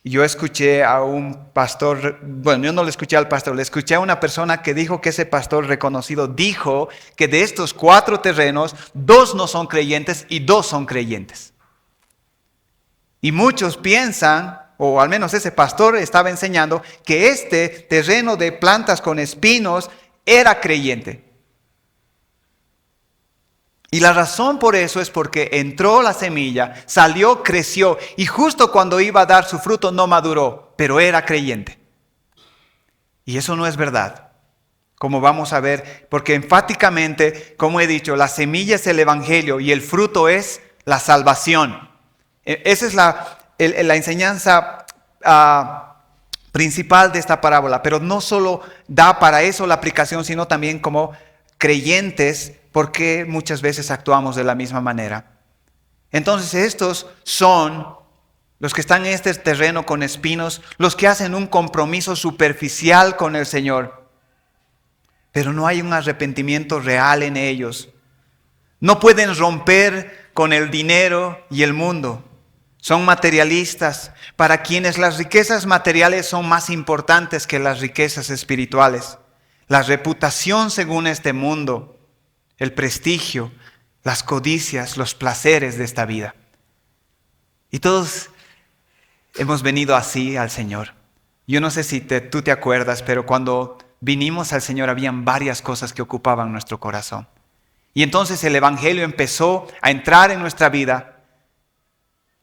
yo escuché a un pastor, bueno, yo no le escuché al pastor, le escuché a una persona que dijo que ese pastor reconocido dijo que de estos 4 terrenos, 2 no son creyentes y 2 son creyentes. Y muchos piensan, o al menos ese pastor estaba enseñando, que este terreno de plantas con espinos era creyente. Y la razón por eso es porque entró la semilla, salió, creció, y justo cuando iba a dar su fruto no maduró, pero era creyente. Y eso no es verdad, como vamos a ver, porque enfáticamente, como he dicho, la semilla es el evangelio y el fruto es la salvación. Esa es la enseñanza principal de esta parábola, pero no solo da para eso la aplicación, sino también como creyentes, porque muchas veces actuamos de la misma manera. Entonces estos son los que están en este terreno con espinos, los que hacen un compromiso superficial con el Señor, pero no hay un arrepentimiento real en ellos. No pueden romper con el dinero y el mundo. Son materialistas, para quienes las riquezas materiales son más importantes que las riquezas espirituales. La reputación según este mundo, el prestigio, las codicias, los placeres de esta vida. Y todos hemos venido así al Señor. Yo no sé si tú te acuerdas, pero cuando vinimos al Señor habían varias cosas que ocupaban nuestro corazón. Y entonces el Evangelio empezó a entrar en nuestra vida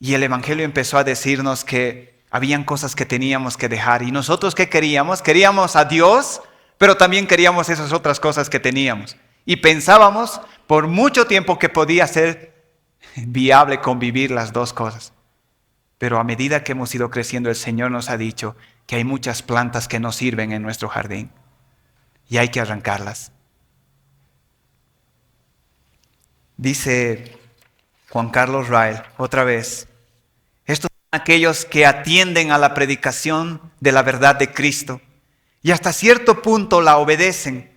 y el Evangelio empezó a decirnos que habían cosas que teníamos que dejar. ¿Y nosotros qué queríamos? Queríamos a Dios, pero también queríamos esas otras cosas que teníamos. Y pensábamos por mucho tiempo que podía ser viable convivir las dos cosas. Pero a medida que hemos ido creciendo, el Señor nos ha dicho que hay muchas plantas que no sirven en nuestro jardín y hay que arrancarlas. Dice Juan Carlos Rael, otra vez, estos son aquellos que atienden a la predicación de la verdad de Cristo y hasta cierto punto la obedecen.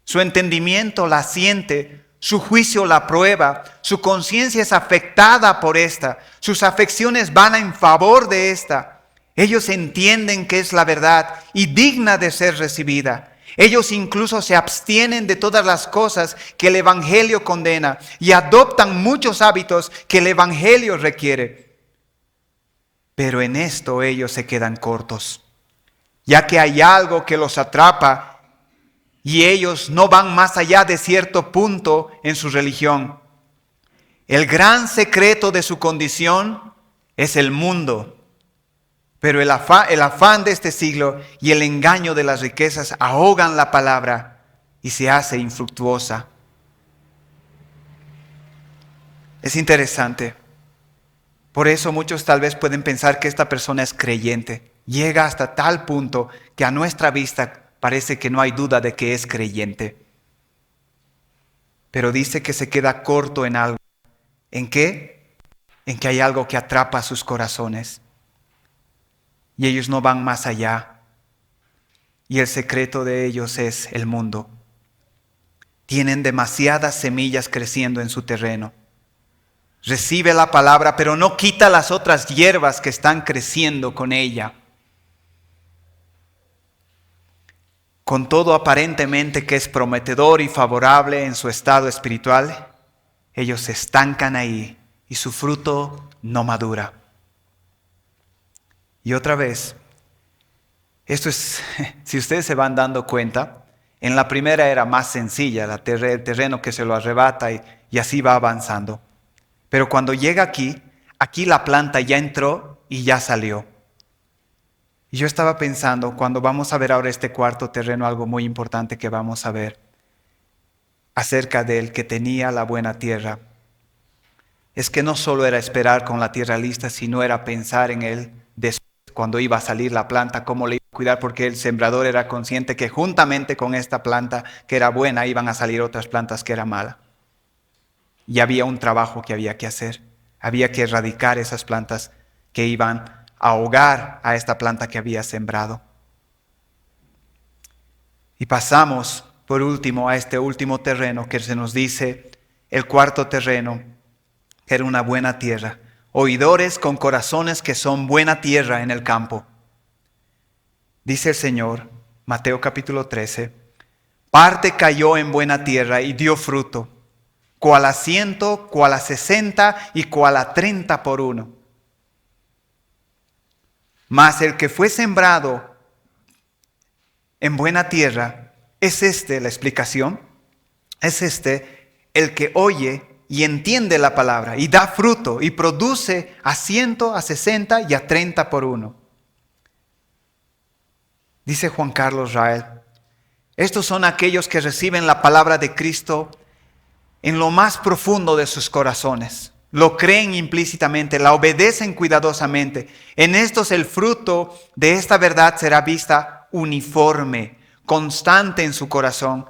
Su entendimiento la siente, su juicio la prueba, su conciencia es afectada por esta, sus afecciones van en favor de esta. Ellos entienden que es la verdad y digna de ser recibida. Ellos incluso se abstienen de todas las cosas que el Evangelio condena y adoptan muchos hábitos que el Evangelio requiere. Pero en esto ellos se quedan cortos, ya que hay algo que los atrapa y ellos no van más allá de cierto punto en su religión. El gran secreto de su condición es el mundo, pero el afán de este siglo y el engaño de las riquezas ahogan la palabra y se hace infructuosa. Es interesante. Por eso muchos tal vez pueden pensar que esta persona es creyente. Llega hasta tal punto que a nuestra vista parece que no hay duda de que es creyente. Pero dice que se queda corto en algo. ¿En qué? En que hay algo que atrapa sus corazones. Y ellos no van más allá. Y el secreto de ellos es el mundo. Tienen demasiadas semillas creciendo en su terreno. Recibe la palabra, pero no quita las otras hierbas que están creciendo con ella. Con todo aparentemente que es prometedor y favorable en su estado espiritual, ellos se estancan ahí y su fruto no madura. Y otra vez, esto es, si ustedes se van dando cuenta, en la primera era más sencilla, el terreno que se lo arrebata y así va avanzando. Pero cuando llega aquí, aquí la planta ya entró y ya salió. Y yo estaba pensando, cuando vamos a ver ahora este cuarto terreno, algo muy importante que vamos a ver acerca del que tenía la buena tierra, es que no solo era esperar con la tierra lista, sino era pensar en él después, cuando iba a salir la planta, cómo le iba a cuidar, porque el sembrador era consciente que juntamente con esta planta que era buena, iban a salir otras plantas que eran malas. Y había un trabajo que había que hacer. Había que erradicar esas plantas que iban a ahogar a esta planta que había sembrado. Y pasamos, por último, a este último terreno que se nos dice, el cuarto terreno, que era una buena tierra. Oidores con corazones que son buena tierra en el campo. Dice el Señor, Mateo capítulo 13, parte cayó en buena tierra y dio fruto, cual a 100, cual a 60 y cual a 30 por uno. Mas el que fue sembrado en buena tierra, es la explicación, es el que oye y entiende la palabra y da fruto y produce a 100, a 60 y a 30 por uno. Dice Juan Carlos Rael, estos son aquellos que reciben la palabra de Cristo en lo más profundo de sus corazones. Lo creen implícitamente, la obedecen cuidadosamente. En estos el fruto de esta verdad será vista uniforme, constante en su corazón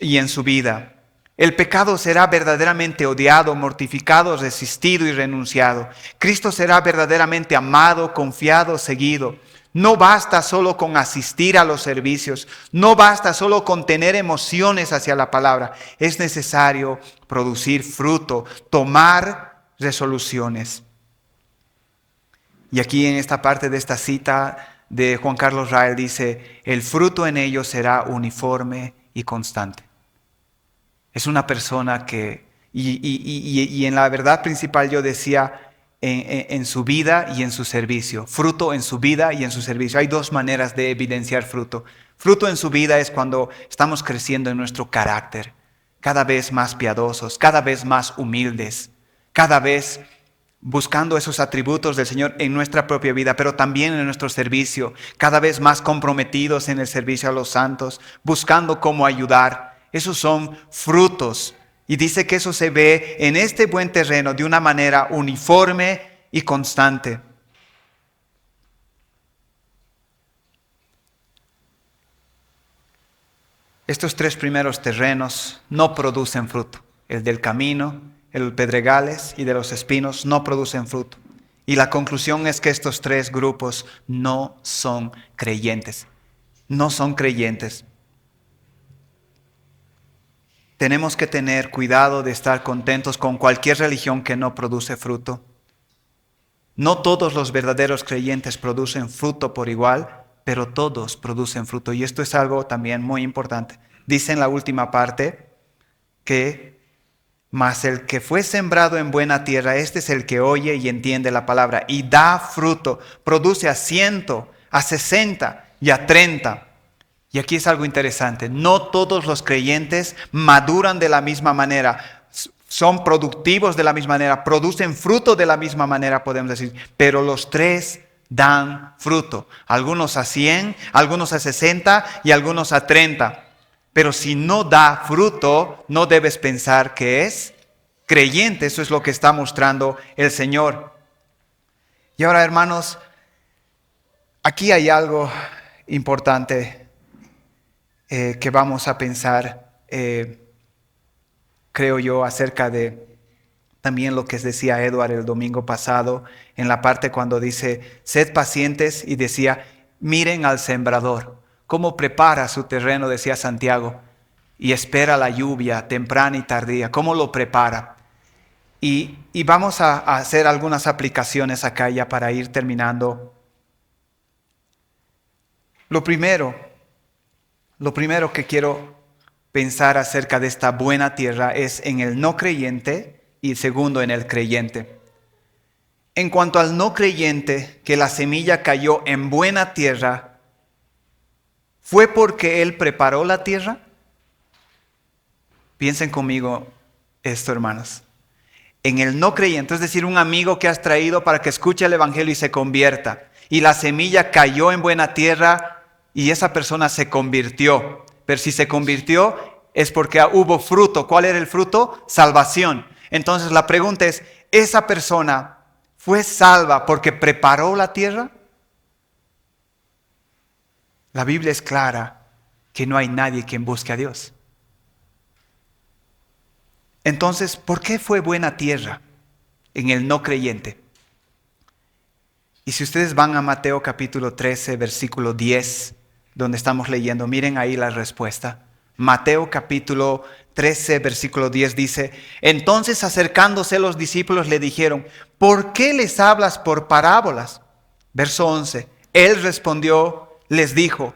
y en su vida. El pecado será verdaderamente odiado, mortificado, resistido y renunciado. Cristo será verdaderamente amado, confiado, seguido. No basta solo con asistir a los servicios, no basta solo con tener emociones hacia la palabra. Es necesario producir fruto, tomar resoluciones. Y aquí en esta parte de esta cita de Juan Carlos Rael dice, el fruto en ellos será uniforme y constante. Es una persona que, y en la verdad principal yo decía, en su vida y en su servicio. Fruto en su vida y en su servicio. Hay dos maneras de evidenciar fruto. Fruto en su vida es cuando estamos creciendo en nuestro carácter, cada vez más piadosos, cada vez más humildes, cada vez buscando esos atributos del Señor en nuestra propia vida, pero también en nuestro servicio, cada vez más comprometidos en el servicio a los santos, buscando cómo ayudar. Esos son frutos. Y dice que eso se ve en este buen terreno de una manera uniforme y constante. Estos tres primeros terrenos no producen fruto. El del camino, el pedregales y de los espinos no producen fruto. Y la conclusión es que estos tres grupos no son creyentes. No son creyentes. Tenemos que tener cuidado de estar contentos con cualquier religión que no produce fruto. No todos los verdaderos creyentes producen fruto por igual, pero todos producen fruto. Y esto es algo también muy importante. Dice en la última parte que, mas el que fue sembrado en buena tierra, este es el que oye y entiende la palabra y da fruto, produce a 100, a 60 y a 30. Y aquí es algo interesante, no todos los creyentes maduran de la misma manera, son productivos de la misma manera, producen fruto de la misma manera, podemos decir, pero los tres dan fruto, algunos a 100, algunos a 60 y algunos a 30. Pero si no da fruto, no debes pensar que es creyente, eso es lo que está mostrando el Señor. Y ahora, hermanos, aquí hay algo importante que vamos a pensar, creo yo, acerca de también lo que decía Edward el domingo pasado, en la parte cuando dice, sed pacientes, y decía, miren al sembrador, cómo prepara su terreno, decía Santiago, y espera la lluvia temprana y tardía, cómo lo prepara. Y vamos a hacer algunas aplicaciones acá ya para ir terminando. Lo primero que quiero pensar acerca de esta buena tierra es en el no creyente y segundo en el creyente. En cuanto al no creyente, que la semilla cayó en buena tierra, ¿fue porque él preparó la tierra? Piensen conmigo esto, hermanos. en el no creyente, es decir, un amigo que has traído para que escuche el evangelio y se convierta, y la semilla cayó en buena tierra y esa persona se convirtió. Pero si se convirtió es porque hubo fruto. ¿Cuál era el fruto? Salvación. Entonces la pregunta es, ¿esa persona fue salva porque preparó la tierra? La Biblia es clara que no hay nadie quien busque a Dios. Entonces, ¿por qué fue buena tierra en el no creyente? Y si ustedes van a Mateo capítulo 13, versículo 10, donde estamos leyendo, miren ahí la respuesta. Mateo capítulo 13, versículo 10 dice, entonces acercándose los discípulos le dijeron, ¿por qué les hablas por parábolas? Verso 11, él respondió, les dijo,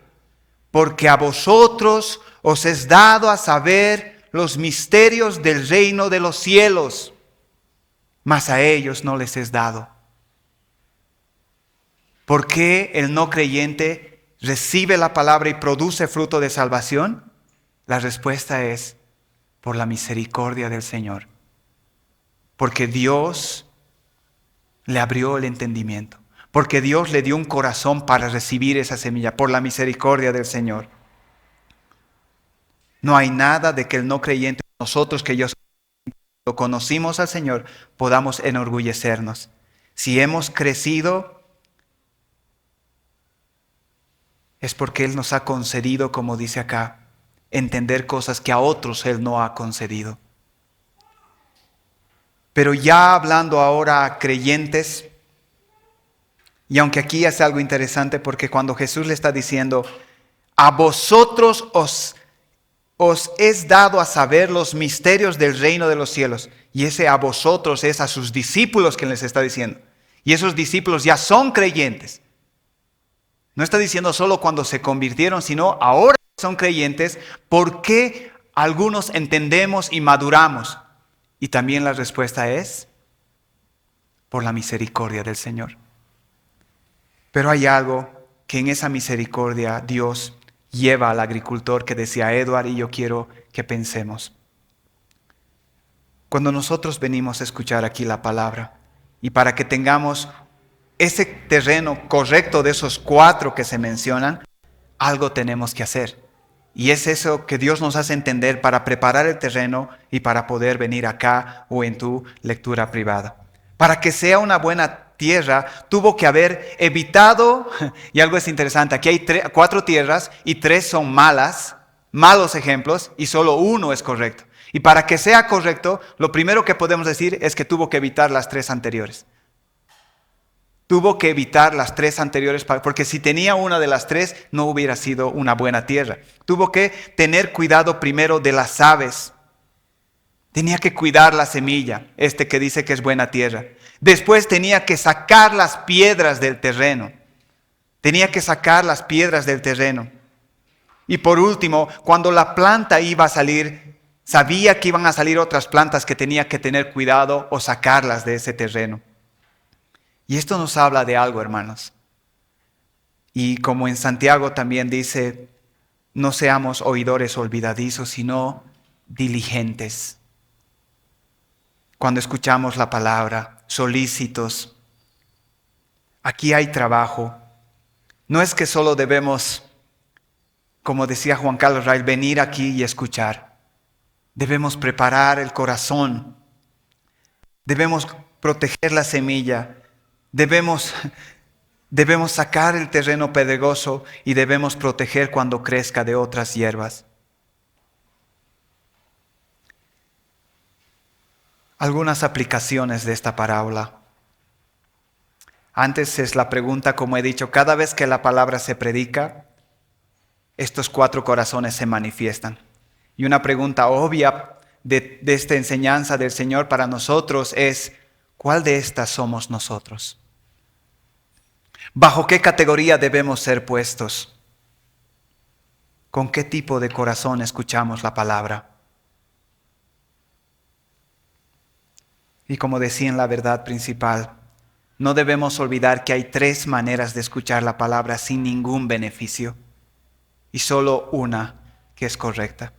porque a vosotros os es dado a saber los misterios del reino de los cielos, mas a ellos no les es dado. ¿Por qué el no creyente recibe la palabra y produce fruto de salvación? La respuesta es por la misericordia del Señor. Porque Dios le abrió el entendimiento. Porque Dios le dio un corazón para recibir esa semilla. Por la misericordia del Señor. No hay nada de que el no creyente, nosotros que ellos lo conocimos al Señor, podamos enorgullecernos. Si hemos crecido, es porque Él nos ha concedido, como dice acá, entender cosas que a otros Él no ha concedido. Pero ya hablando ahora a creyentes, y aunque aquí es algo interesante porque cuando Jesús le está diciendo, a vosotros os es dado a saber los misterios del reino de los cielos, y ese a vosotros es a sus discípulos que les está diciendo, y esos discípulos ya son creyentes. No está diciendo solo cuando se convirtieron, sino ahora son creyentes, porque algunos entendemos y maduramos. Y también la respuesta es por la misericordia del Señor. Pero hay algo que en esa misericordia Dios lleva al agricultor que decía Edward, y yo quiero que pensemos. Cuando nosotros venimos a escuchar aquí la palabra, y para que tengamos ese terreno correcto de esos 4 que se mencionan, algo tenemos que hacer. Y es eso que Dios nos hace entender para preparar el terreno y para poder venir acá o en tu lectura privada. Para que sea una buena tierra, tuvo que haber evitado, y algo es interesante, aquí hay 4 tierras y 3 son malos ejemplos, y solo 1 es correcto. Y para que sea correcto, lo primero que podemos decir es que tuvo que evitar las 3 anteriores. Tuvo que evitar las 3 anteriores, porque si tenía una de las 3, no hubiera sido una buena tierra. Tuvo que tener cuidado primero de las aves. Tenía que cuidar la semilla, que dice que es buena tierra. Después tenía que sacar las piedras del terreno. Tenía que sacar las piedras del terreno. Y por último, cuando la planta iba a salir, sabía que iban a salir otras plantas que tenía que tener cuidado o sacarlas de ese terreno. Y esto nos habla de algo, hermanos. Y como en Santiago también dice, no seamos oidores olvidadizos, sino diligentes. Cuando escuchamos la palabra, solícitos. Aquí hay trabajo. No es que solo debemos, como decía Juan Carlos Rail, venir aquí y escuchar. Debemos preparar el corazón. Debemos proteger la semilla. Debemos sacar el terreno pedregoso y debemos proteger cuando crezca de otras hierbas. Algunas aplicaciones de esta parábola. Antes es la pregunta, como he dicho, cada vez que la palabra se predica, estos 4 corazones se manifiestan. Y una pregunta obvia de esta enseñanza del Señor para nosotros es, ¿cuál de estas somos nosotros? ¿Bajo qué categoría debemos ser puestos? ¿Con qué tipo de corazón escuchamos la palabra? Y como decía en la verdad principal, no debemos olvidar que hay 3 maneras de escuchar la palabra sin ningún beneficio. Y solo una que es correcta.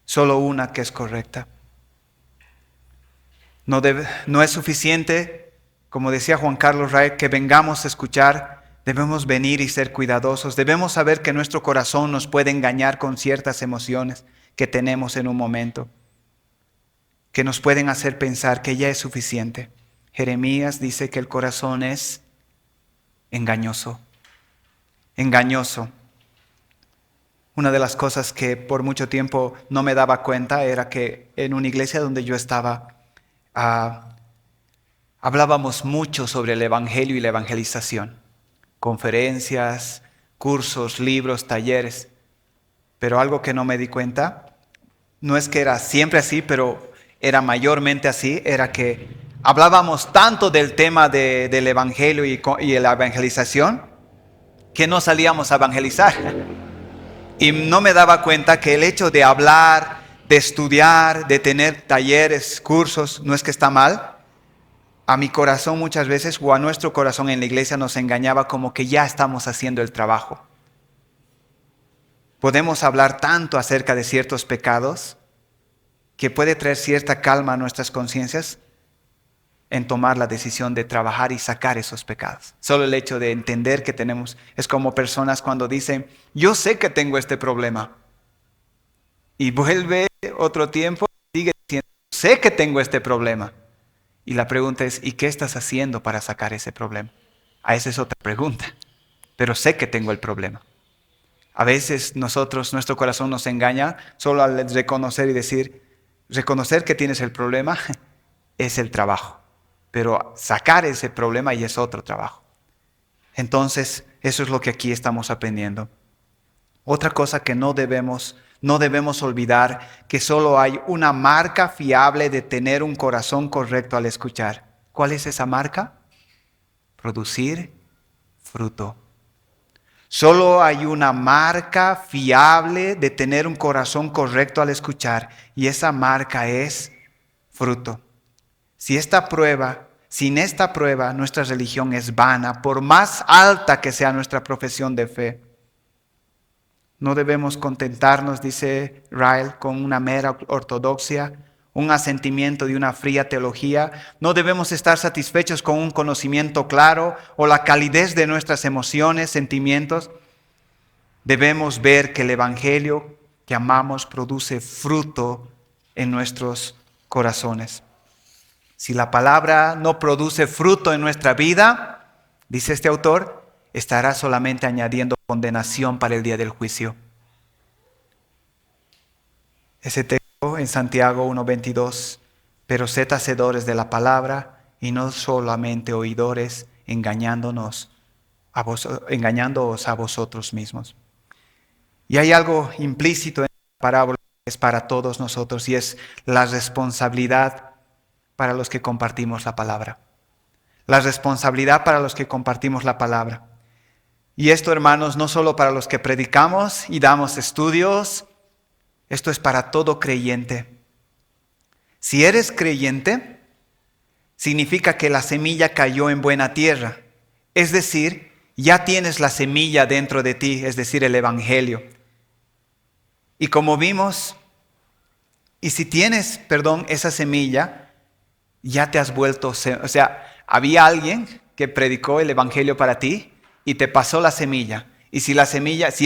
Solo una que es correcta. No es suficiente, como decía Juan Carlos Rae, que vengamos a escuchar. Debemos venir y ser cuidadosos. Debemos saber que nuestro corazón nos puede engañar con ciertas emociones que tenemos en un momento, que nos pueden hacer pensar que ya es suficiente. Jeremías dice que el corazón es engañoso. Engañoso. Una de las cosas que por mucho tiempo no me daba cuenta era que en una iglesia donde yo estaba, hablábamos mucho sobre el evangelio y la evangelización. Conferencias, cursos, libros, talleres. Pero algo que no me di cuenta, no es que era siempre así, pero era mayormente así, era que hablábamos tanto del tema del evangelio y de la evangelización, que no salíamos a evangelizar. Y no me daba cuenta que el hecho de hablar, de estudiar, de tener talleres, cursos, no es que está mal. A mi corazón muchas veces, o a nuestro corazón en la iglesia, nos engañaba como que ya estamos haciendo el trabajo. Podemos hablar tanto acerca de ciertos pecados que puede traer cierta calma a nuestras conciencias en tomar la decisión de trabajar y sacar esos pecados. Solo el hecho de entender que tenemos, es como personas cuando dicen, yo sé que tengo este problema. Y vuelve otro tiempo y sigue diciendo, sé que tengo este problema. Y la pregunta es, ¿y qué estás haciendo para sacar ese problema? Esa es otra pregunta. Pero sé que tengo el problema. A veces nuestro corazón nos engaña solo al reconocer y decir, reconocer que tienes el problema es el trabajo. Pero sacar ese problema ya es otro trabajo. Entonces, eso es lo que aquí estamos aprendiendo. Otra cosa que no debemos olvidar, que solo hay una marca fiable de tener un corazón correcto al escuchar. ¿Cuál es esa marca? Producir fruto. Solo hay una marca fiable de tener un corazón correcto al escuchar, y esa marca es fruto. Sin esta prueba, nuestra religión es vana, por más alta que sea nuestra profesión de fe. No debemos contentarnos, dice Ryle, con una mera ortodoxia, un asentimiento de una fría teología. No debemos estar satisfechos con un conocimiento claro o la calidez de nuestras emociones, sentimientos. Debemos ver que el evangelio que amamos produce fruto en nuestros corazones. Si la palabra no produce fruto en nuestra vida, dice este autor, estará solamente añadiendo condenación para el día del juicio. Ese texto en Santiago 1:22, pero sed hacedores de la palabra y no solamente oidores, engañándoos a vosotros mismos. Y hay algo implícito en la parábola que es para todos nosotros, y es la responsabilidad para los que compartimos la palabra. La responsabilidad para los que compartimos la palabra. Y esto, hermanos, no solo para los que predicamos y damos estudios, esto es para todo creyente. Si eres creyente, significa que la semilla cayó en buena tierra. Es decir, ya tienes la semilla dentro de ti, es decir, el evangelio. Y como vimos, y si tienes, esa semilla, ya te has vuelto, o sea, había alguien que predicó el evangelio para ti y te pasó la semilla. Y si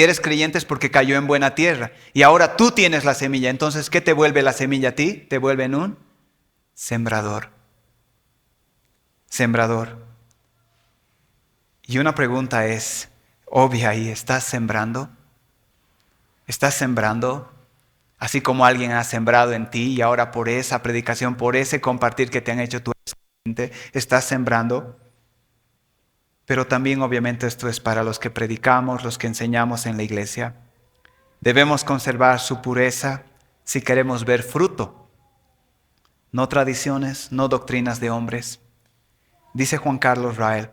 eres creyente es porque cayó en buena tierra. Y ahora tú tienes la semilla. Entonces, ¿qué te vuelve la semilla a ti? Te vuelve en un sembrador. Sembrador. Y una pregunta es obvia ahí, ¿estás sembrando? ¿Estás sembrando? Así como alguien ha sembrado en ti y ahora por esa predicación, por ese compartir que te han hecho tu gente, estás sembrando. Pero también obviamente esto es para los que predicamos, los que enseñamos en la iglesia. Debemos conservar su pureza si queremos ver fruto. No tradiciones, no doctrinas de hombres. Dice Juan Carlos Rael,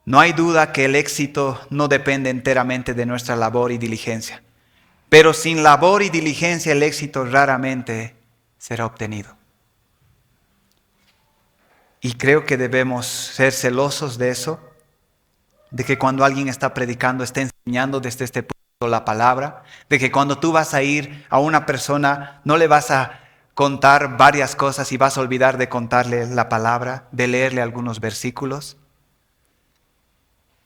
no hay duda que el éxito no depende enteramente de nuestra labor y diligencia. Pero sin labor y diligencia el éxito raramente será obtenido. Y creo que debemos ser celosos de eso, de que cuando alguien está predicando, esté enseñando desde este punto la palabra, de que cuando tú vas a ir a una persona, no le vas a contar varias cosas y vas a olvidar de contarle la palabra, de leerle algunos versículos.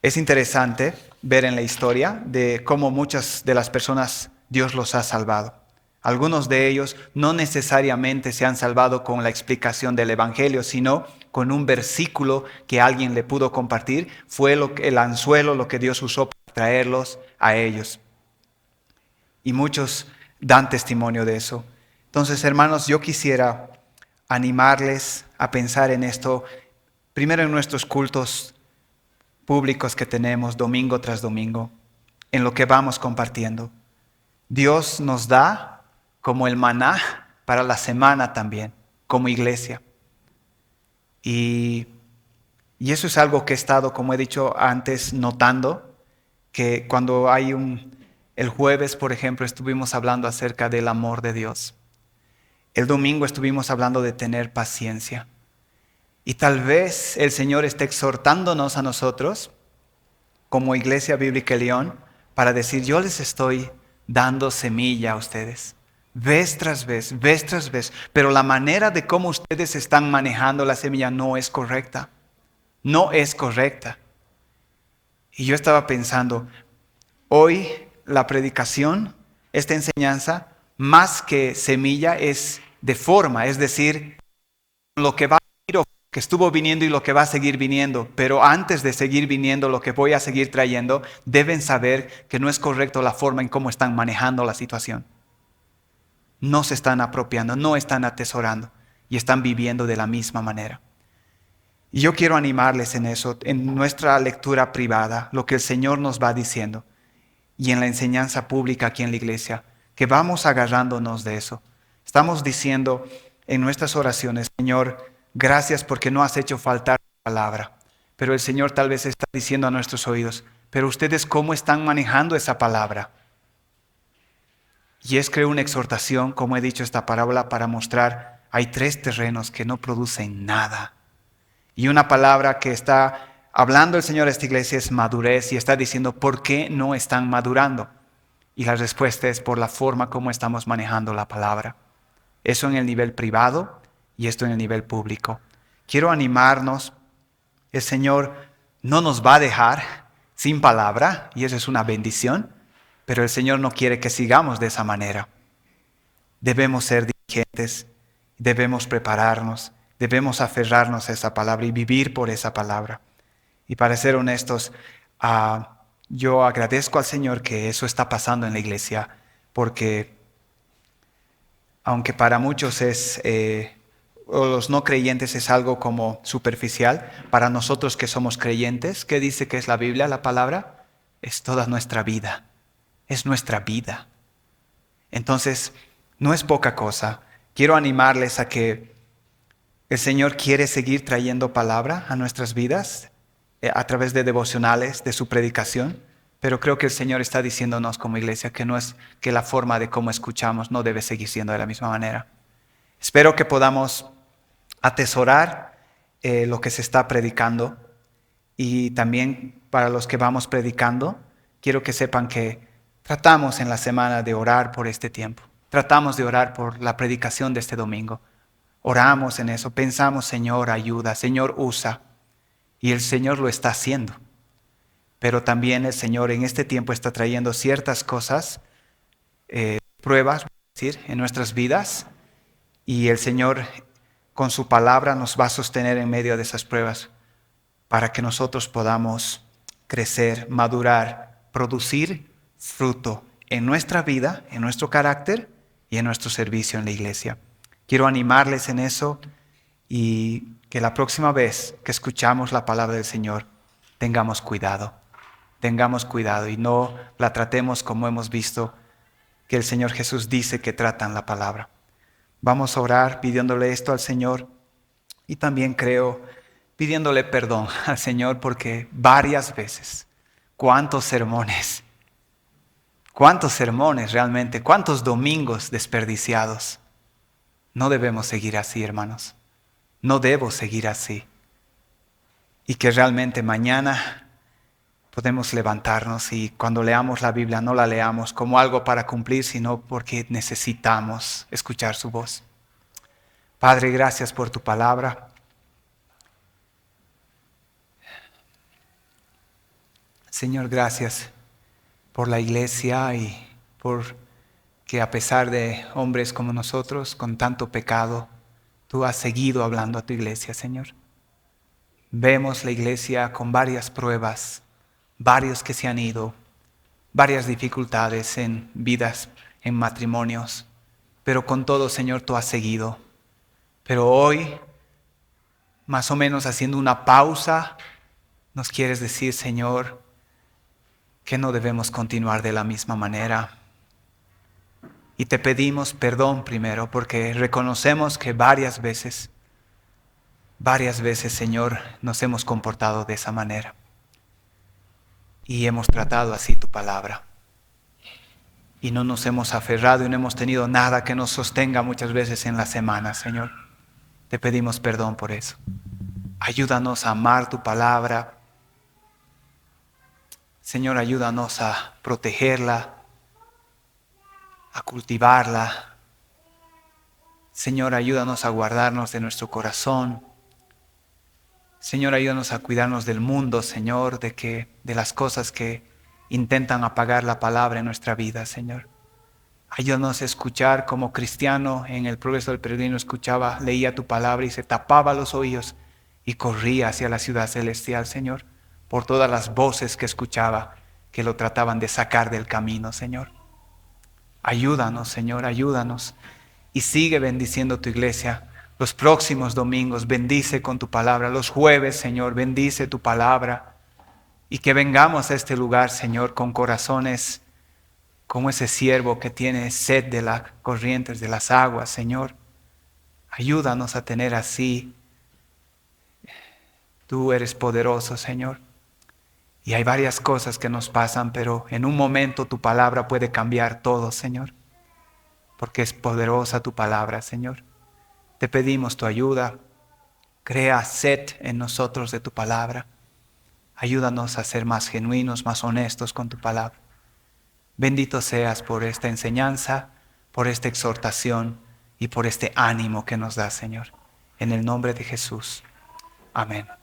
Es interesante ver en la historia de cómo muchas de las personas Dios los ha salvado. Algunos de ellos no necesariamente se han salvado con la explicación del Evangelio, sino con un versículo que alguien le pudo compartir. Fue el anzuelo, lo que Dios usó para traerlos a ellos. Y muchos dan testimonio de eso. Entonces, hermanos, yo quisiera animarles a pensar en esto, primero en nuestros cultos públicos que tenemos domingo tras domingo, en lo que vamos compartiendo. Dios nos da como el maná para la semana también, como iglesia. Y eso es algo que he estado, como he dicho antes, notando, que cuando hay el jueves, por ejemplo, estuvimos hablando acerca del amor de Dios. El domingo estuvimos hablando de tener paciencia. Y tal vez el Señor esté exhortándonos a nosotros, como Iglesia Bíblica León, para decir, yo les estoy dando semilla a ustedes, vez tras vez, pero la manera de cómo ustedes están manejando la semilla no es correcta. No es correcta. Y yo estaba pensando, hoy la predicación, esta enseñanza, más que semilla, es de forma, es decir, lo que va a venir o que estuvo viniendo y lo que va a seguir viniendo. Pero antes de seguir viniendo, lo que voy a seguir trayendo, deben saber que no es correcto la forma en cómo están manejando la situación. No se están apropiando, no están atesorando y están viviendo de la misma manera. Y yo quiero animarles en eso, en nuestra lectura privada, lo que el Señor nos va diciendo y en la enseñanza pública aquí en la iglesia, que vamos agarrándonos de eso. Estamos diciendo en nuestras oraciones, Señor, gracias porque no has hecho faltar la palabra. Pero el Señor tal vez está diciendo a nuestros oídos, pero ustedes ¿cómo están manejando esa palabra? Y es, creo, una exhortación, como he dicho esta parábola, para mostrar, hay 3 terrenos que no producen nada. Y una palabra que está hablando el Señor a esta iglesia es madurez, y está diciendo, ¿por qué no están madurando? Y la respuesta es por la forma como estamos manejando la palabra. Eso en el nivel privado y esto en el nivel público. Quiero animarnos, el Señor no nos va a dejar sin palabra, y eso es una bendición, pero el Señor no quiere que sigamos de esa manera. Debemos ser diligentes, debemos prepararnos, debemos aferrarnos a esa palabra y vivir por esa palabra. Y para ser honestos, yo agradezco al Señor que eso está pasando en la iglesia, porque aunque para muchos o los no creyentes es algo como superficial, para nosotros que somos creyentes, ¿qué dice que es la Biblia, la palabra? Es toda nuestra vida, es nuestra vida. Entonces, no es poca cosa. Quiero animarles a que el Señor quiere seguir trayendo palabra a nuestras vidas a través de devocionales, de su predicación, pero creo que el Señor está diciéndonos como iglesia que no es que la forma de cómo escuchamos no debe seguir siendo de la misma manera. Espero que podamos atesorar lo que se está predicando, y también para los que vamos predicando, quiero que sepan que tratamos en la semana de orar por este tiempo. Tratamos de orar por la predicación de este domingo. Oramos en eso, pensamos, Señor, ayuda, Señor, usa. Y el Señor lo está haciendo. Pero también el Señor en este tiempo está trayendo ciertas cosas, pruebas, en nuestras vidas. Y el Señor con su palabra nos va a sostener en medio de esas pruebas para que nosotros podamos crecer, madurar, producir fruto en nuestra vida, en nuestro carácter y en nuestro servicio en la iglesia. Quiero animarles en eso y que la próxima vez que escuchamos la palabra del Señor tengamos cuidado y no la tratemos como hemos visto que el Señor Jesús dice que tratan la palabra. Vamos a orar pidiéndole esto al Señor y también creo pidiéndole perdón al Señor porque varias veces, cuántos sermones realmente, cuántos domingos desperdiciados. No debemos seguir así, hermanos. No debo seguir así. Y que realmente mañana podemos levantarnos y cuando leamos la Biblia no la leamos como algo para cumplir, sino porque necesitamos escuchar su voz. Padre, gracias por tu palabra. Señor, gracias por la iglesia y por que a pesar de hombres como nosotros, con tanto pecado, tú has seguido hablando a tu iglesia, Señor. Vemos la iglesia con varias pruebas, varios que se han ido, varias dificultades en vidas, en matrimonios, pero con todo, Señor, tú has seguido. Pero hoy, más o menos haciendo una pausa, nos quieres decir, Señor, que no debemos continuar de la misma manera. Y te pedimos perdón primero porque reconocemos que varias veces, Señor, nos hemos comportado de esa manera. Y hemos tratado así tu palabra. Y no nos hemos aferrado y no hemos tenido nada que nos sostenga muchas veces en la semana, Señor. Te pedimos perdón por eso. Ayúdanos a amar tu palabra. Señor, ayúdanos a protegerla, a cultivarla. Señor, ayúdanos a guardarnos de nuestro corazón. Señor, ayúdanos a cuidarnos del mundo, Señor, de las cosas que intentan apagar la palabra en nuestra vida, Señor. Ayúdanos a escuchar como cristiano en el progreso del peregrino leía tu palabra y se tapaba los oídos y corría hacia la ciudad celestial, Señor, por todas las voces que escuchaba que lo trataban de sacar del camino, Señor. Ayúdanos, Señor, ayúdanos. Y sigue bendiciendo tu iglesia. Los próximos domingos bendice con tu palabra. Los jueves, Señor, bendice tu palabra. Y que vengamos a este lugar, Señor, con corazones como ese siervo que tiene sed de las corrientes de las aguas, Señor. Ayúdanos a tener así. Tú eres poderoso, Señor. Y hay varias cosas que nos pasan, pero en un momento tu palabra puede cambiar todo, Señor. Porque es poderosa tu palabra, Señor. Te pedimos tu ayuda. Crea sed en nosotros de tu palabra. Ayúdanos a ser más genuinos, más honestos con tu palabra. Bendito seas por esta enseñanza, por esta exhortación y por este ánimo que nos da, Señor. En el nombre de Jesús. Amén.